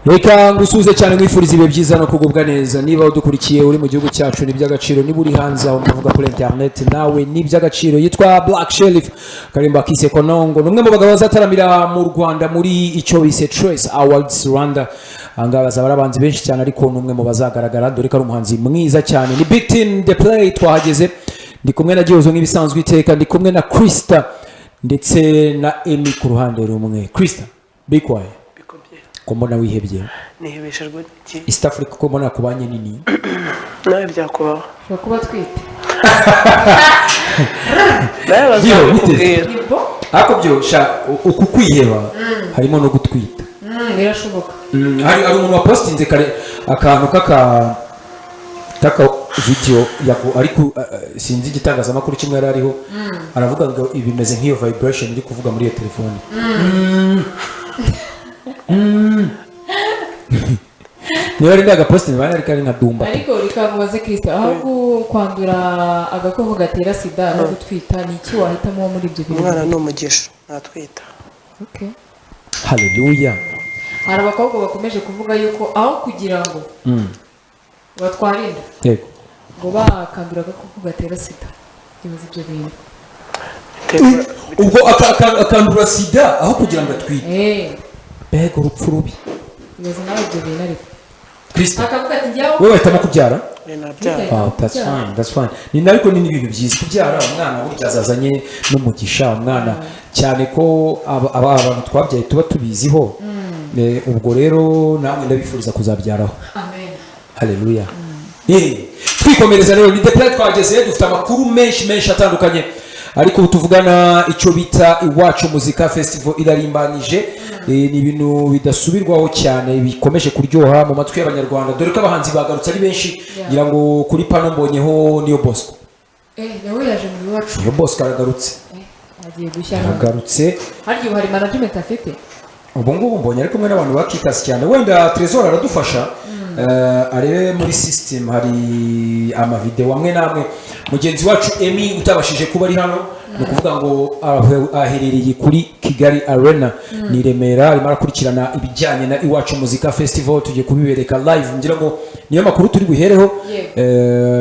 Reka ngusuze cyane mwifuriza ibihe byiza no kugubwa neza. Niba udukurikiye uri mu gihugu cyacu ni by'agaciro, niba uri hanze aho ndavuga kuri internet nawe ni by'agaciro. Yitwa Black Sherif Karimba Kise Konongo, numwe mu bagabo bazataramira mu Rwanda muri icyo bise Trace Awards Rwanda. Anga bazaba arabanzi benshi cyane, ariko numwe mu bazagaragara dore ko ari umuhanzi mwiza cyane. Ni Big Team The Play twahageze, ndi kumwe na Gihozo nk'ibisanzwe iteka, ndi kumwe na Krista ndetse na Emi ku ruhande rumwe. Krista, be quiet. Kombona wihebye nihebeshejwe iki East Africa ko mbona kubanye nini nawe byakubaho kuba twite nawe bazakubwira ako byo sha uku kwiheba harimo no gutwita birashoboka hari umuntu wa postinze kare akantu kaka video yako ariko sinzi igitangazamakuru kimwe yari ariho aravuga ngo ibimeze nk'iyo vibration iri kuvuga muri iyo telefone. Niba ari agaposting bana ari kari nka dumba, ariko rikamubaze Kristo aho kwandura agakoko gatera sida no gutwita ni iki wahitamo muri ibyo bintu? Umwana ni umugisha natwita. Okay, haleluya. hari abakobwa bakomeje kuvuga yuko aho kugira ngo batwarinda yego ngo bakandura agakoko gatera sida bivuze ibyo bintu ubwo akandura sida aho kugira ngo atwite bega urupfu rubi bivuze nawe ibyo bintu. Ariko Kristo akavuga ati njyaho wewe wahitamo kubyara. That's fine ni nariko ni ibintu byiza kubyara umwana burya azazanye n'umugisha umwana cyane ko abantu twabyaye tuba tubiziho. Ubwo rero namwe ndabifuriza kuzabyaraho. Amen, haleluya. Twikomereza rero ni The Play twageze, dufite amakuru menshi atandukanye, ariko tuvugana icyo bita Iwacu Muzika Festival irarimbanije. Ni ibintu bidasubirwaho cyane bikomeje kuryoha mu matwi y'abanyarwanda, dore ko abahanzi bagarutse ari benshi. Ngira ngo kuri pano mbonyeho Niyo Bosco. nawe yaje mu Iwacu. Niyo Bosco aragarutse, agiye gushyira aragarutse. Haryo hari management afite Ubwo ngubu mbonye ariko mwe n'abantu bakikasi cyane, wenda Trésor aradufasha arebe muri system hari amavideo amwe namwe. Mugenzi wacu Emi utabashije kuba ari hano, ni kuvuga ngo aherereye kuri Kigali Arena ni Remera, arimo arakurikirana ibijyanye na Iwacu Muzika Festival. Tugiye kubibereka live, ngira ngo niyo makuru turi buhereho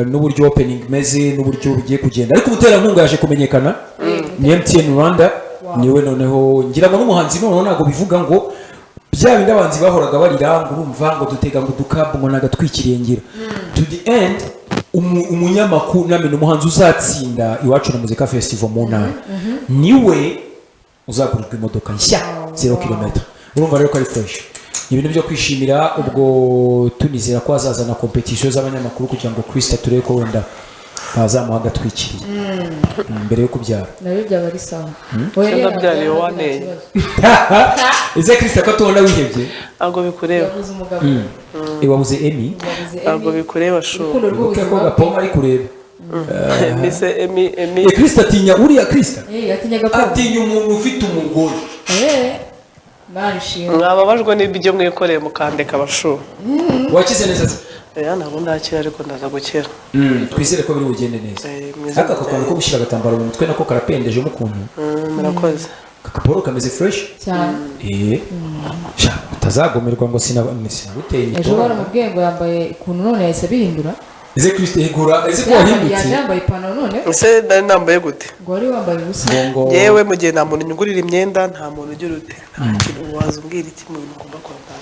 n'uburyo opening meze n'uburyo bigiye kugenda. Ariko umuterankunga yaje kumenyekana ni MTN Rwanda. Niwe noneho ngira ngo n'umuhanzi noneho ntago bivuga ngo bya bindi abanzi bahoraga barira ngo urumva ngo dutega ngo dukabu ngo nagatwikiriye ngira to the end. Umunyamakuru namene umuhanzi uzatsinda Iwacu na Muzika Festival mu ntara niwe uzagurirwa imodoka nshya 0 km. Urumva rero ko ari fresh, ibintu byo kwishimira. Ubwo tunizera ko azazana competition z'abanyamakuru kugira ngo Krista turebe ko wenda bazamuha agatwikiriye mbere yo kubyara. nawe byaba ari sawa. Cyangwa byari waneye. Ese Krista ko tubona wihebye Ago bikureba. yabuze umugabo. Wabuze Emi. Ago bikureba sho. Uke ko gapoma ari kureba. Mise Emi. Krista atinya uriya Krista. Atinya gapoma. Atinya umuntu ufite umugore. Barishimye. Mwababajwe n'ibyo mwikoreye mukandeka abasho. Wakize neza se? Ntabwo ndakira ariko ndaza gukira. Twizere ko biri bugende neza. Aka kakwana ko gushyira agatambaro mu mutwe nako karapendeje mu kuntu. Murakoze. Kakaporo kameze fresh cyane. Sha utazagomerwa ngo sinaguteye imito. Ejo baramubwiye ngo yambaye ikuntu none yahise bihindura. Eze Krista igura eze ko wahindutse. Yambaye ipantaro none. Ese nari nambaye gute? Ngo wari wambaye ubusa. Yewe mu gihe nta muntu nyugurira imyenda, nta muntu ugira ute. Waza umbwira iki mu bintu ugomba kwambara?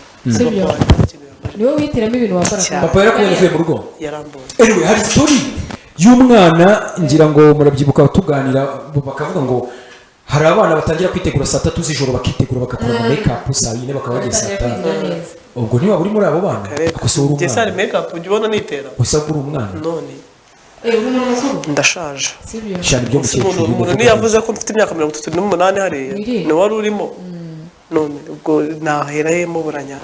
Niwe wihitiramo ibintu wambara. Papa yarakubonye uvuye mu rugo? Yarambuye. Anyway, hari story y'umwana ngira ngo murabyibuka tuganira bakavuga ngo hari abana batangira kwitegura saa 3 z'ijoro bakitegura bagakora make up saa 4 bakaba bagiye saa 5. Ubwo niba uri muri abo bana akosora umwana. Jesari make up ujibona nitera. Usabura umwana. None. Ndashaje. Shani byo mukecuru. Umuntu ni yavuze ko mfite imyaka 38 hariya. Ni wari urimo. None ubwo nahera hemo buranya.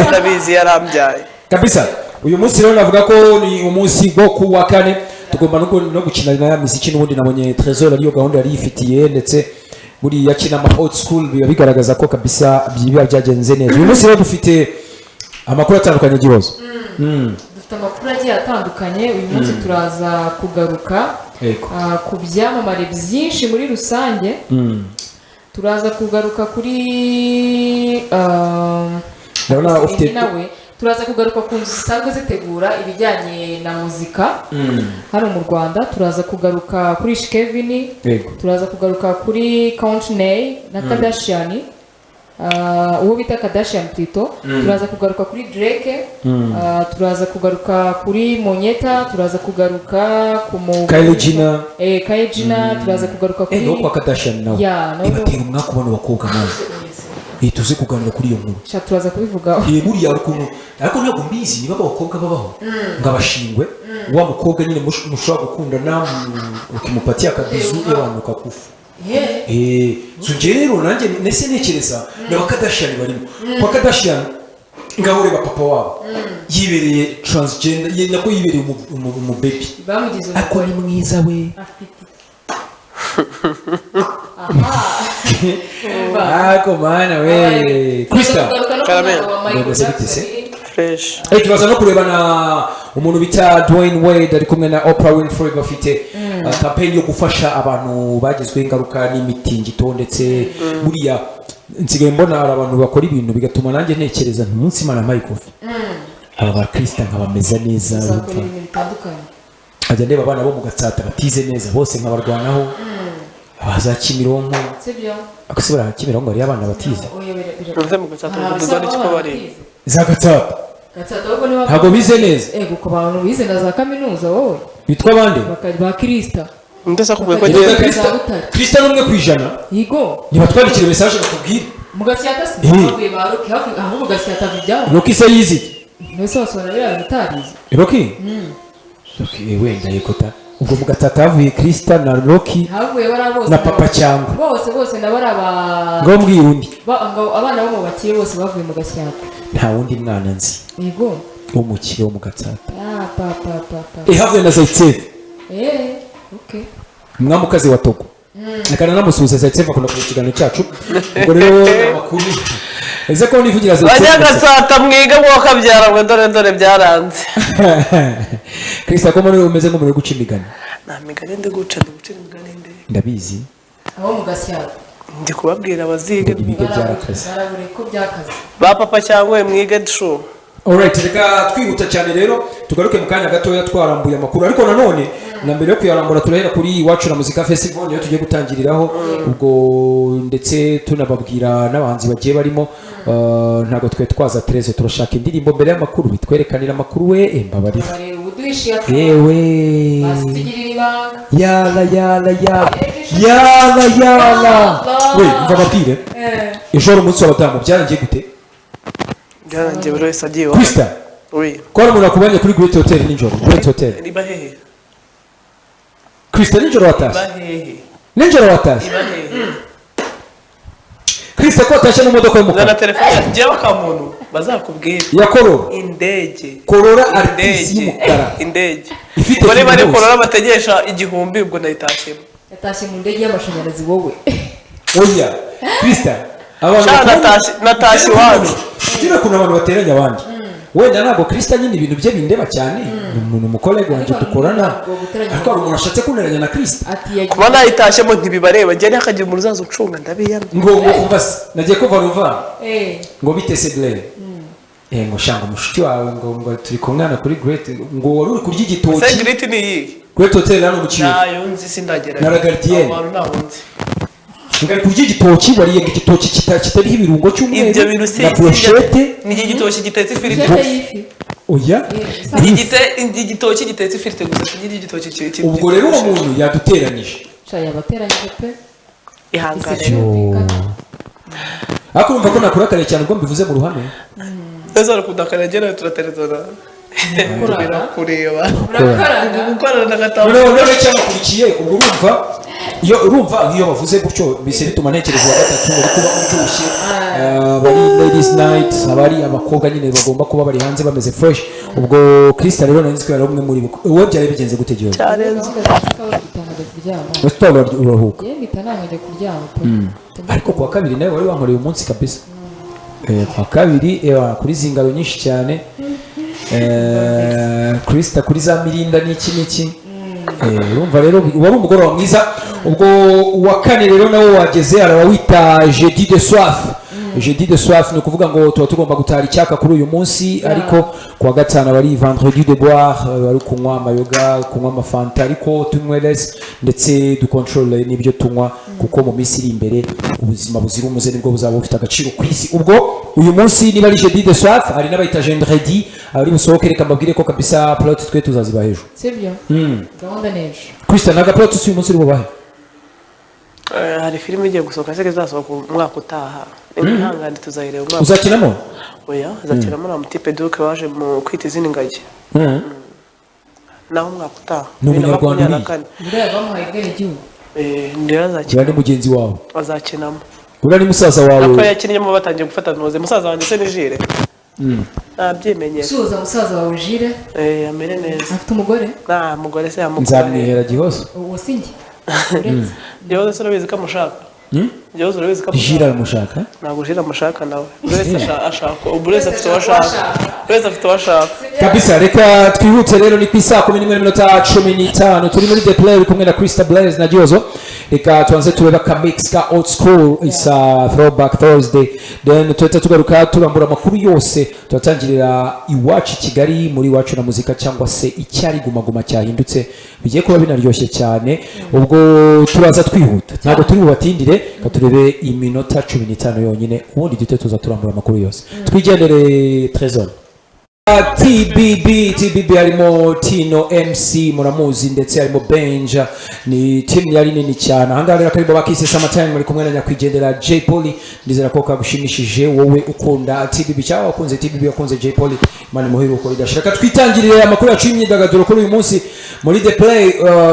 Ndabizi yarambyaye. Kabisa. Uyu munsi rero navuga ko ni umunsi wo kuwa kane tugomba no gukina na muziki n'ubundi nabonye Trésor ariyo gahunda yari ifitiye, ndetse buri yakina ama old school biba bigaragaza ko kabisa biba byagenze neza. Uyu munsi rero dufite amakuru atandukanye Gihozo. Dufite amakuru agiye atandukanye. Uyu munsi turaza kugaruka Yego. ku byamamare byinshi muri rusange turaza kugaruka kuri ndabona ufite nawe turaza kugaruka ku nzu zisanzwe zitegura ibijyanye na muzika hano mu Rwanda. Turaza kugaruka kuri Kevin, Yego. turaza kugaruka kuri Courtney na Kardashian, uwo bita Kardashian Tito. Turaza kugaruka kuri Drake, turaza kugaruka kuri Monyeta, turaza kugaruka ku Kylie Jenner. Kylie Jenner, turaza kugaruka kuri no kwa Kardashian nawe ibatera umwaka ubona bakobwa nawe tuze kuganira kuri iyo nkuru turaza kubivugaho buriya ukuntu ariko ntabwo mbizi niba abakobwa babaho ngo abashingwe wa mukobwa nyine mushobora gukundana ukimupatiye akabizu y'abantu kakufu so rero nanjye nese nekereza n'aba Kardashian barimo kwa Kardashian ngaho ureba papa wabo yibereye transgender nako yibereye umubebi ariko ni mwiza we ako mana we Krista fresh tubaza no kurebana umuntu bita Dwayne Wade ari kumwe na Oprah Winfrey bafite campaign yo gufasha abantu bagizwe ingaruka n'imitingito ndetse buriya nsigaye mbona abantu bakora ibintu bigatuma nanjye ntekereza ntumunsi Imana Microphone aba ba Krista nkabameza neza ajya ndeba abana bo mu Gatsata batize neza bose nkabarwanaho abaza Kimironko akasubira Kimironko ari abana batize uze mu Gatsata nduzari cyo bari za Gatsata ntabwo bize neza kuko abantu bize na za kaminuza wowe bitwa bande ba Krista ndetse kubwe ko Krista numwe kwijana yigo nibatwandikire message batubwire mu Gatsata sinabwe baruki aho mu Gatsata bijya Roki se yizi nese wasora rero bitarize Roki wenda yekota ubwo mu Gatsata havuye Krista na Roki havuye barabose na papa cyangwa bose ndabaraba ngo mbwira undi abana bo mu bakire bose bavuye mu Gatsata nta wundi mwana nzi yego umukire wo mu Gatsata papa havuye na Zaitsev okay umwamukazi wa Togo akana namusuhuza Zaitsev akunda ku kiganiro cyacu ubwo rero amakuru ese ko nivugira Zaitsev bajya Gatsata mwiga ngo kabyara ngo dore byaranze Krista ko muri umeze nk'umuntu guca imigani nta migani ndi guca imigani ndi ndabizi aho mu Gatsata ndi kubabwira abazige ibigo byarakaze barabure ko byakaze ba papa cyangwa mwige show. Alright, reka twihuta cyane rero tugaruke mu kanya gatoya twarambuye amakuru ariko nanone na mbere yo kuyarambura turahera kuri Iwacu na Muzika Festival niyo tugiye gutangiriraho ubwo ndetse tunababwira n'abahanzi bagiye barimo ntago twe twaza Tereze turashaka indirimbo mbere y'amakuru bitwerekanira amakuru we mbabarira yewe yala we mva babwire ejo umunsi w'abadamu byarangiye gute byarangiye buri wese agiye wa Krista oui ko umuntu akubanye kuri Great Hotel nijoro Great Hotel riba hehe Krista nijoro watashye riba hehe nijoro watashye riba hehe Krista ko watashye mu modoka y'umukara na telefone ngiye bakamuntu bazakubwira ya Korora indege Korora artist y'umukara indege ifite bari Korora bategesha igihumbi ubwo nayitashyemo yatashye mu ndege y'amashanyarazi wowe oya Krista abantu natashye iwacu kira kuna abantu bateranya abandi wenda ntabwo Krista nyine ibintu bye bindeba cyane umuntu mukolego wanje dukorana ariko ari umuntu ashatse kuneranya na Krista kuba nayitashyemo ntibibareba njye ntihakagira umuntu uzaza ucunga ndabiyana ngo umvase nagiye kuva ruva ngo bitese Blaine ngo shanga mushuti wawe ngo turi kumwana kuri Great ngo wari uri kurya igitoki se Great ni iyi Great Hotel hano mu kiyo nayo nzi sindagera na Gardienne abantu nahunze ngari kurya igitoki wariye igitoki kitariho ibirungo cy'umweru ibyo bintu na brochette ni igitoki gitetse ifiriti oya ni igitoki gitetse ifiriti gusa kigira igitoki cy'iki ubwo rero uwo muntu yaduteranije cyaya bateranyije pe ihangane ariko urumva ko nakurakariye cyane ubwo mbivuze mu ruhame eza kudakara gera turaterezana kureba gukorana n'agatabo none cyangwa ubwo urumva iyo bavuze gutyo bise bituma ntekereza wa gatatu bari kuba uryoshye bari ladies night abari abakobwa nyine bagomba kuba bari hanze bameze fresh ubwo Krista rero nanzi ko yari umwe muri bo wowe byari bigenze gute gihe cyarenze Restaurant urahuka bitanangije kuryama ariko kwa kabiri nawe wari wankoreye umunsi kabisa kwa kabiri kuri zingaro nyinshi cyane Krista kuri za mirinda n'iki urumva rero wari umugoroba mwiza ubwo uwa kane rero nawo wageze arawita jeudi de soif jeudi de soif ni ukuvuga ngo tuba tugomba gutara icyaka kuri uyu munsi ariko kuwa gatanu bari vendredi de boire bari kunywa amayoga kunywa amafanta ariko tunywe less ndetse dukontorole n'ibyo tunywa kuko mu minsi iri imbere ubuzima buzira umuze nibwo buzaba bufite agaciro ku isi ubwo uyu munsi niba ari jeudi de soif hari n'abayita vendredi ari busohoke reka mbabwire ko kabisa plot twe tuzaziba hejuru sibyo gahunda nejo Christian naga plot uyu munsi uri bubahe hari filime igiye gusohoka se izasohoka umwaka utaha ihangane tuzayireba umwaka uzakinamo oya azakinamo na mutipe duke waje mu kwita izina ingagi naho umwaka utaha ni umunyarwanda buriya bamuhaye ubwene igihugu ndera azakina ni mugenzi wawe azakinamo uriya ni musaza wawe ako yakinnyemo batangiye gufata ntuze musaza wanjye se ni jire ntabyimenyera suza musaza wawe jire amere neza afite umugore nta mugore se yamugore nzamwihera gihose uwo si njye Jyewe se urabizi ko amushaka Jyewe urabizi ko amushaka jira aramushaka ntabwo jira amushaka nawe buri wese ashaka buri wese afite uwo ashaka buri wese afite uwo ashaka kabisa reka twihute rero ni ku isaa 11:15 turi muri the play uri kumwe na Krista Blaze na Giozo reka tuanze tureba ka mix ka old school is a throwback Thursday then tuhita tugaruka turambura amakuru yose turatangirira iwacu Kigali muri iwacu na muzika cyangwa se icyari guma cyahindutse bigiye kuba binaryoshye cyane ubwo turaza twihuta ntabwo turi bubatindire katurebe iminota 15 yonyine ubundi dute tuza turambura amakuru yose twigendere Trésor TBB harimo Tino MC muramuzi ndetse harimo Benja ni team yari nini cyane ahangaha rero karibo bakise Summertime muri kumwe na nyakwigendera J Polly ndizera ko kagushimishije wowe ukunda TBB cyangwa wakunze TBB wakunze J Polly mani muhiru ko idashaka twitangirire amakuru yacu y'imyidagaduro kuri uyu munsi muri the play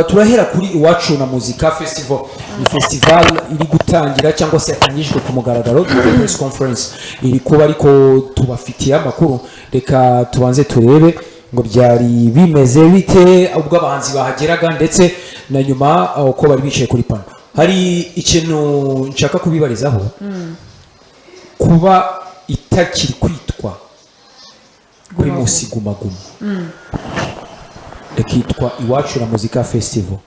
turahera kuri iwacu na muzika festival ni festival iri gutangira cyangwa se yatangijwe ku mugaragaro press conference iri kuba ariko tubafitiye amakuru reka tubanze turebe ngo byari bimeze bite ubwo abahanzi bahageraga ndetse na nyuma uko bari bicaye kuri pano hari ikintu nshaka kubibarizaho kuba itakiri kwitwa kuri Musi Guma rekitwa iwacu na muzika festival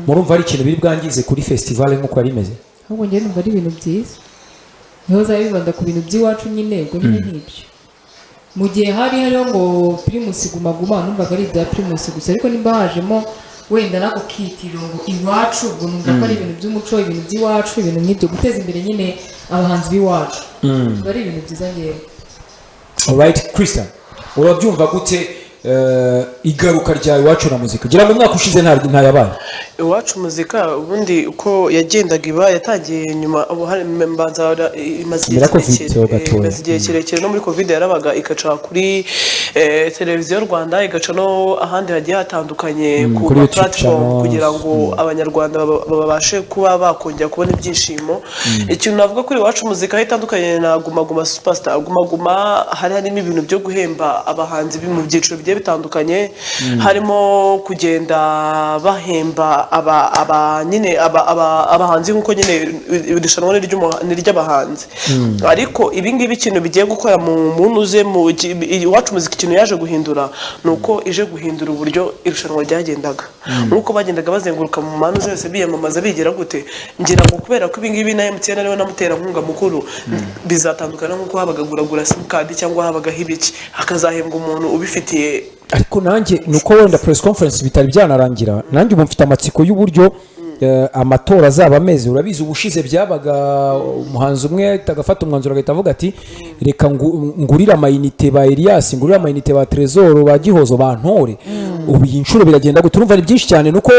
murumva ari ikintu biri bwangize kuri festival nk'uko yari imeze ahubwo njye numva ari ibintu byiza niho zabibanda ku bintu by'iwacu nyine ubwo nyine nk'ibyo mu gihe hariho ngo Primus Guma numvaga ari ibya Primus gusa ariko nimba hajemo wenda nako kitiro ngo iwacu ubwo numva ko ari ibintu by'umuco ibintu by'iwacu ibintu nk'ibyo guteza imbere nyine abahanzi b'iwacu bari ibintu byiza ngewe alright Christian urabyumva gute igaruka rya iwacu na muzika gira mu mwaka ushize nta yabaye iwacu muzika ubundi uko yagendaga iba yatangiye nyuma ubu hari mbanza imaze igihe kirekire no muri covid yarabaga igaca kuri televiziyo Rwanda igaca no ahandi hagiye hatandukanye ku platform kugira ngo abanyarwanda babashe kuba bakongera kubona ibyishimo ikintu navuga kuri iwacu muzika itandukanye na Guma Superstar Guma hari harimo ibintu byo guhemba abahanzi mu byiciro bigiye bitandukanye harimo kugenda bahemba abahanzi nkuko nyine irushanwa n'iry'abahanzi ariko ibi ngibi ikintu bigiye gukora mu muntu uze mu iwacu muzika ikintu yaje guhindura nuko ije guhindura uburyo irushanwa ryagendaga nkuko bagendaga bazenguruka mu mpande zose biyamamaza bigera gute ngira ngo kubera ko ibi ngibi na MTN ariwe namutera nkunga mukuru bizatandukana nkuko habaga guragura simcard cyangwa habaga hibiki hakazahembwa umuntu ubifitiye ariko nanjye nuko wenda press conference bitari byanarangira nanjye ubu mfite amatsiko y'uburyo amatora azaba ameze urabizi ubushize byabaga umuhanzi umwe tagafata umwanzuro agahita avuga ati reka ngurira amayinite ba Elias ngurira amayinite ba Trésor ba Gihozo bantore ubu inshuro biragenda guturumva ni byinshi cyane nuko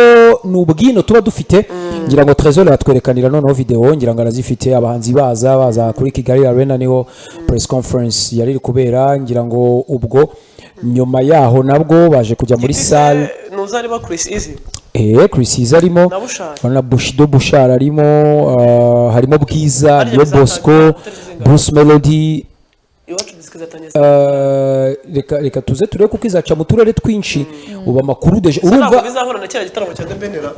nubwino tuba dufite ngira ngo Trésor yatwerekanira noneho video ngira ngo arazifite abahanzi baza kuri Kigali Arena niho press conference yari kubera ngira ngo ubwo nyuma yaho nabwo baje kujya muri salle nuzari ba Chris Easy Chris Easy arimo na Bushido Bushara arimo harimo Bwiza Yo Bosco Bruce Melody reka tuze turebe kuko izaca mu turere twinshi uba makuru deje urumva bizahora na cyera gitaramo cya Benera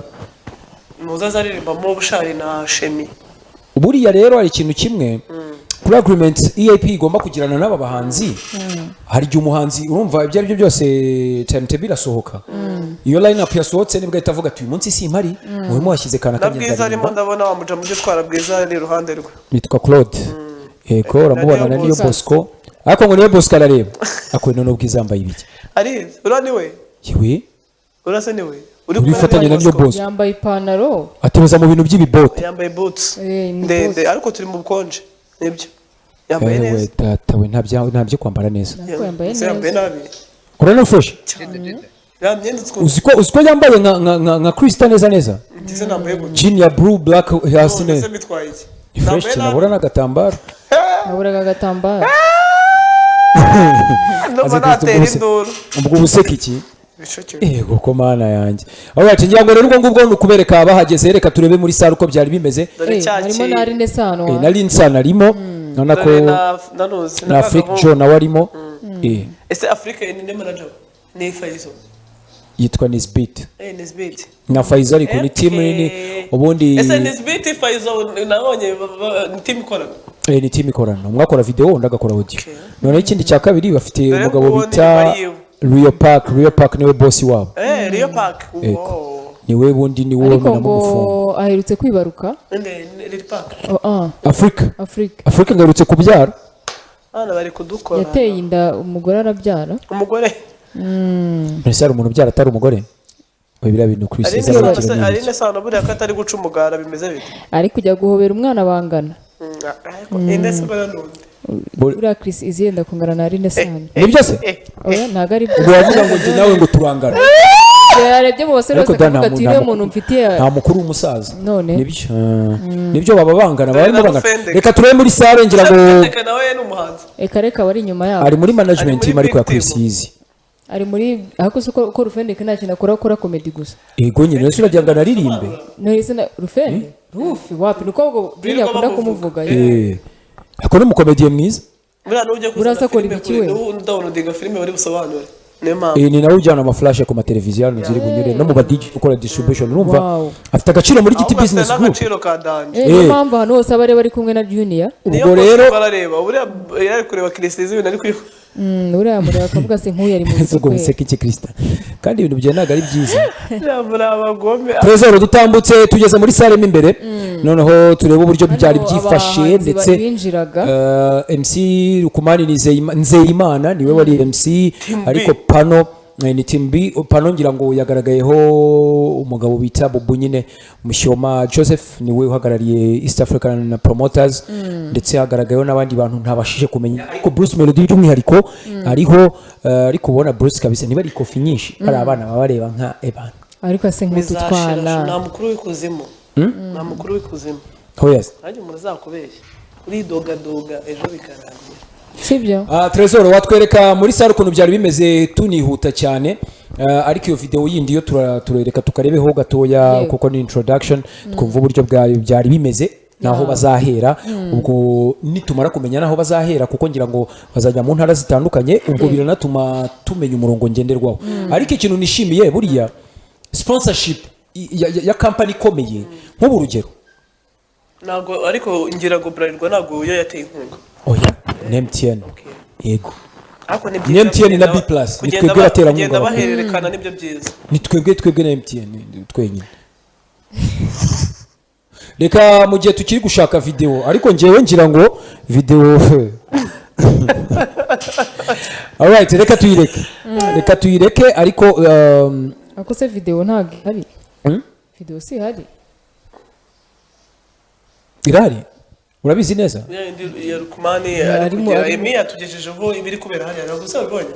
muzazaririmba mu Bushari na Shemi buriya rero hari ikintu kimwe kuri agreement EAP igomba kugirana n'aba bahanzi hari igihe umuhanzi urumva ibyo ari byo byose timetable irasohoka iyo line up yasohotse nibwo ahita avuga ati uyu munsi simpari murimo washyize kana na Bwiza arimo ndabona wamuja mu gitwara Bwiza ari iruhande rwe nitwa Claude yego uramubona na niyo Bosco ariko ngo niyo Bosco arareba akwena no Bwiza yambaye ibiki ari ura niwe yewe urasa niwe uri fatanye na niyo Bosco yambaye ipantaro ateza mu bintu by'ibibote yambaye boots ndende ariko turi mu bukonje nibyo yambaye neza tatawe ntabyo kwambara neza yambaye nabi urana fresh uziko yambaye nka Krista neza ndize nambaye jean ya blue black hasi neza mitwaye iki fresh nabura n'agatambaro nabura agatambaro ndumva natera induru ubwo buseka iki yego ko mana yanjye aho yacu ngira ngo rero ubwo ngubwo ni ukubereka abahageze reka turebe muri sare uko byari bimeze harimo na Aline Sano na Aline Sano arimo nona ko na Afrique Joe nawe arimo ese Afrique ni ne manager ni Faizo yitwa Nisbit Nisbit na Faizo ariko ni team nini ubundi ese Nisbit Faizo nabonye ni team ikorana ni team ikorana umwe akora video undi agakora audio none ikindi cya kabiri bafite umugabo bita Rio Park niwe boss wabo Rio Park niwe bundi niwe ariko ngo aherutse kwibaruka Rio Park Afrique ngarutse kubyara ana bari kudukora yateye inda umugore arabyara umugore mbese hari umuntu ubyara atari umugore biriya bintu kuri Aline Sano buriya ko atari guca umugara bimeze bite ari kujya guhobera umwana bangana Ines Baranundi buriya Chris iziyenda kungana na Aline Sano nibyo se oya ntago ari ubwo wavuga ngo njye nawe ngo turangana yarebye mu basore bose kuvuga ati uriya muntu mfitiye nta mukuru w'umusaza none nibyo baba bangana reka turebe muri sare ngira ngo reka bari inyuma yabo ari muri management team ariko ya Chris Easy ari muri ahako ko Rufendeke nta kintu akora comedy gusa yego nyine wese uragira ngo anaririmbe none se Rufendeke rufi wapi nuko ubwo biriya akunda kumuvuga ako ni umukomediye mwiza urasa akora ibiki we ndawunodinga filime bari busobanure ni nawe ujyana amaflashe ku mateleviziyo hano ziri bunyure no mu badigi ukora distribution urumva afite agaciro muri Giti Business Group niyo mpamvu hano hose abari bari kumwe na Junior ubwo rero barareba uriya yari kureba Christine ibintu ari kwiho uriya mureba akavuga se nk'uyu ari mu isoko biseka iki Krista kandi ibintu byawe ntabwo ari byiza abagome Trezor dutambutse tugeze muri sale mo imbere noneho turebe uburyo byari byifashe ndetse MC Rukumani Nzeyimana niwe wari MC ariko pano ni team B pano ngira ngo yagaragayeho umugabo bita Bubu nyine Mushyoma Joseph niwe uhagarariye East African Promoters ndetse hagaragayeho n'abandi bantu ntabashije kumenya ariko Bruce Melody by'umwihariko ariho ariko ubona Bruce kabisa niba ari kofi nyinshi ari abana babareba nka Evan ariko ase nk'ututwana nta mukuru w'ikuzimu nta mukuru w'ikuzimu yes nanjye umuntu azakubeshya uri doga ejo bikarangira sibyo Trezor watwereka muri sare ukuntu byari bimeze tunihuta cyane ariko iyo video yindi yo turereka tukarebeho gatoya kuko ni introduction twumva uburyo byari bimeze naho bazahera ubwo nitumara kumenya naho bazahera kuko ngira ngo bazajya mu ntara zitandukanye ubwo biranatuma tumenya umurongo ngenderwaho ariko ikintu nishimiye buriya sponsorship ya company ikomeye nk'ubu urugero ntabwo ariko ngira ngo Bralirwa ntabwo yo yateye inkunga oya MTN yego ni MTN na B+ nitwebwe batera inkunga kugenda bahererekana nibyo byiza nitwebwe na MTN twenyine reka mu gihe tukiri gushaka video ariko ngewe ngira ngo video alright reka tuyireke ariko ako se video ntabwo hari video si hari irari urabizi neza ya Rukumani Emi yatugejejeho ibiri kubera hariya ntabwo uzabibonye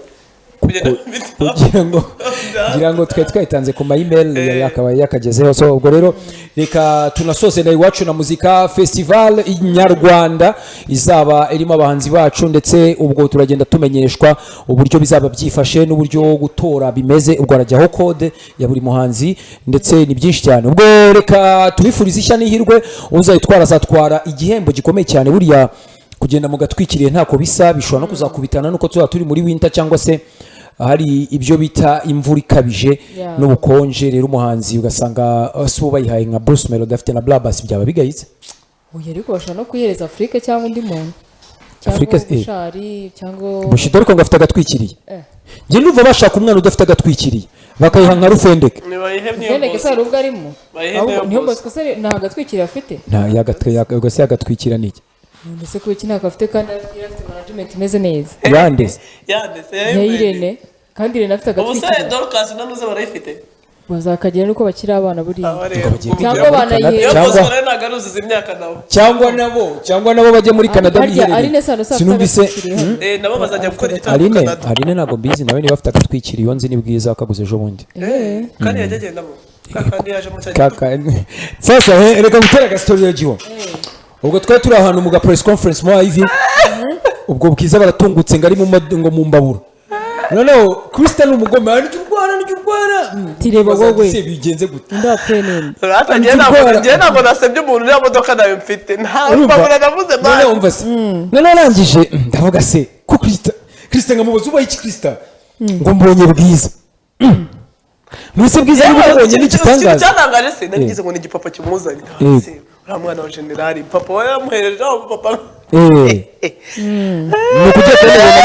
kugira ngo twe twayitanze ku ma-email yakaba yakagezeho so ubwo rero reka tunasoze na Iwacu na Muzika Festival Nyarwanda izaba irimo abahanzi bacu ndetse ubwo turagenda tumenyeshwa uburyo bizaba byifashe n'uburyo gutora bimeze ubwo arajyaho code ya buri muhanzi ndetse ni byinshi cyane ubwo reka tubifurize ishya n'ihirwe uzayitwara azatwara igihembo gikomeye cyane buriya kugenda mu gatwikiriye ntako bisa bishobora no kuzakubitana nuko tuba turi muri winter cyangwa se hari ibyo bita imvura ikabije n'ubukonje rero umuhanzi ugasanga si bo bayihaye nka Bruce Melody afite na Blabas byaba bigayitse oya ariko bashobora no kuyihereza Afrique cyangwa undi muntu cyangwa Bushari cyangwa Bushidori ko ngafite agatwikiriye njye ndumva bashaka umwana udafite agatwikiriye bakayiha nka rufendeke Fendeke se hari ubwo arimo niyo Bosco se nta gatwikira afite nta se yagatwikira n'iki ndetse kuko iki ntabwo afite kandi afite management imeze neza yandeze Irene kandi Irene afite agatwikira ubuse Dorcas nanuze barayifite bazakagera nuko bakiri abana buriya cyangwa banayihe cyangwa nabo bajya muri Canada Aline Sano sinumvise nabo bazajya gukora igitaramo Aline Aline ntabwo mbizi nawe niba afite agatwikira iyo nzi ni bwiza akaguze ejo bundi kandi yajya agendamo kandi yaje mu sasa reka gutera agastori ya jiwo ubwo twari turi ahantu mu ga press conference mo ivi ubwo bwiza baratungutse ngo ari mu mbabura noneho Christian umugome ariko tireba wowe se bigenze gute ndapfuye nene njye ntabwo nasebye umuntu niyo modoka nayo mfite nta mbabura navuze mani umva se none arangije ndavuga se ko Christian ngamubaza ubaye iki Christian ngo mbonye bwiza Mwese bwiza n'ubonye n'igitangaza cyatangaje se nagize ngo ni igipapa kimuzanye se uriya mwana wa generali papa we yamuhereje aho papa ni kujya kubona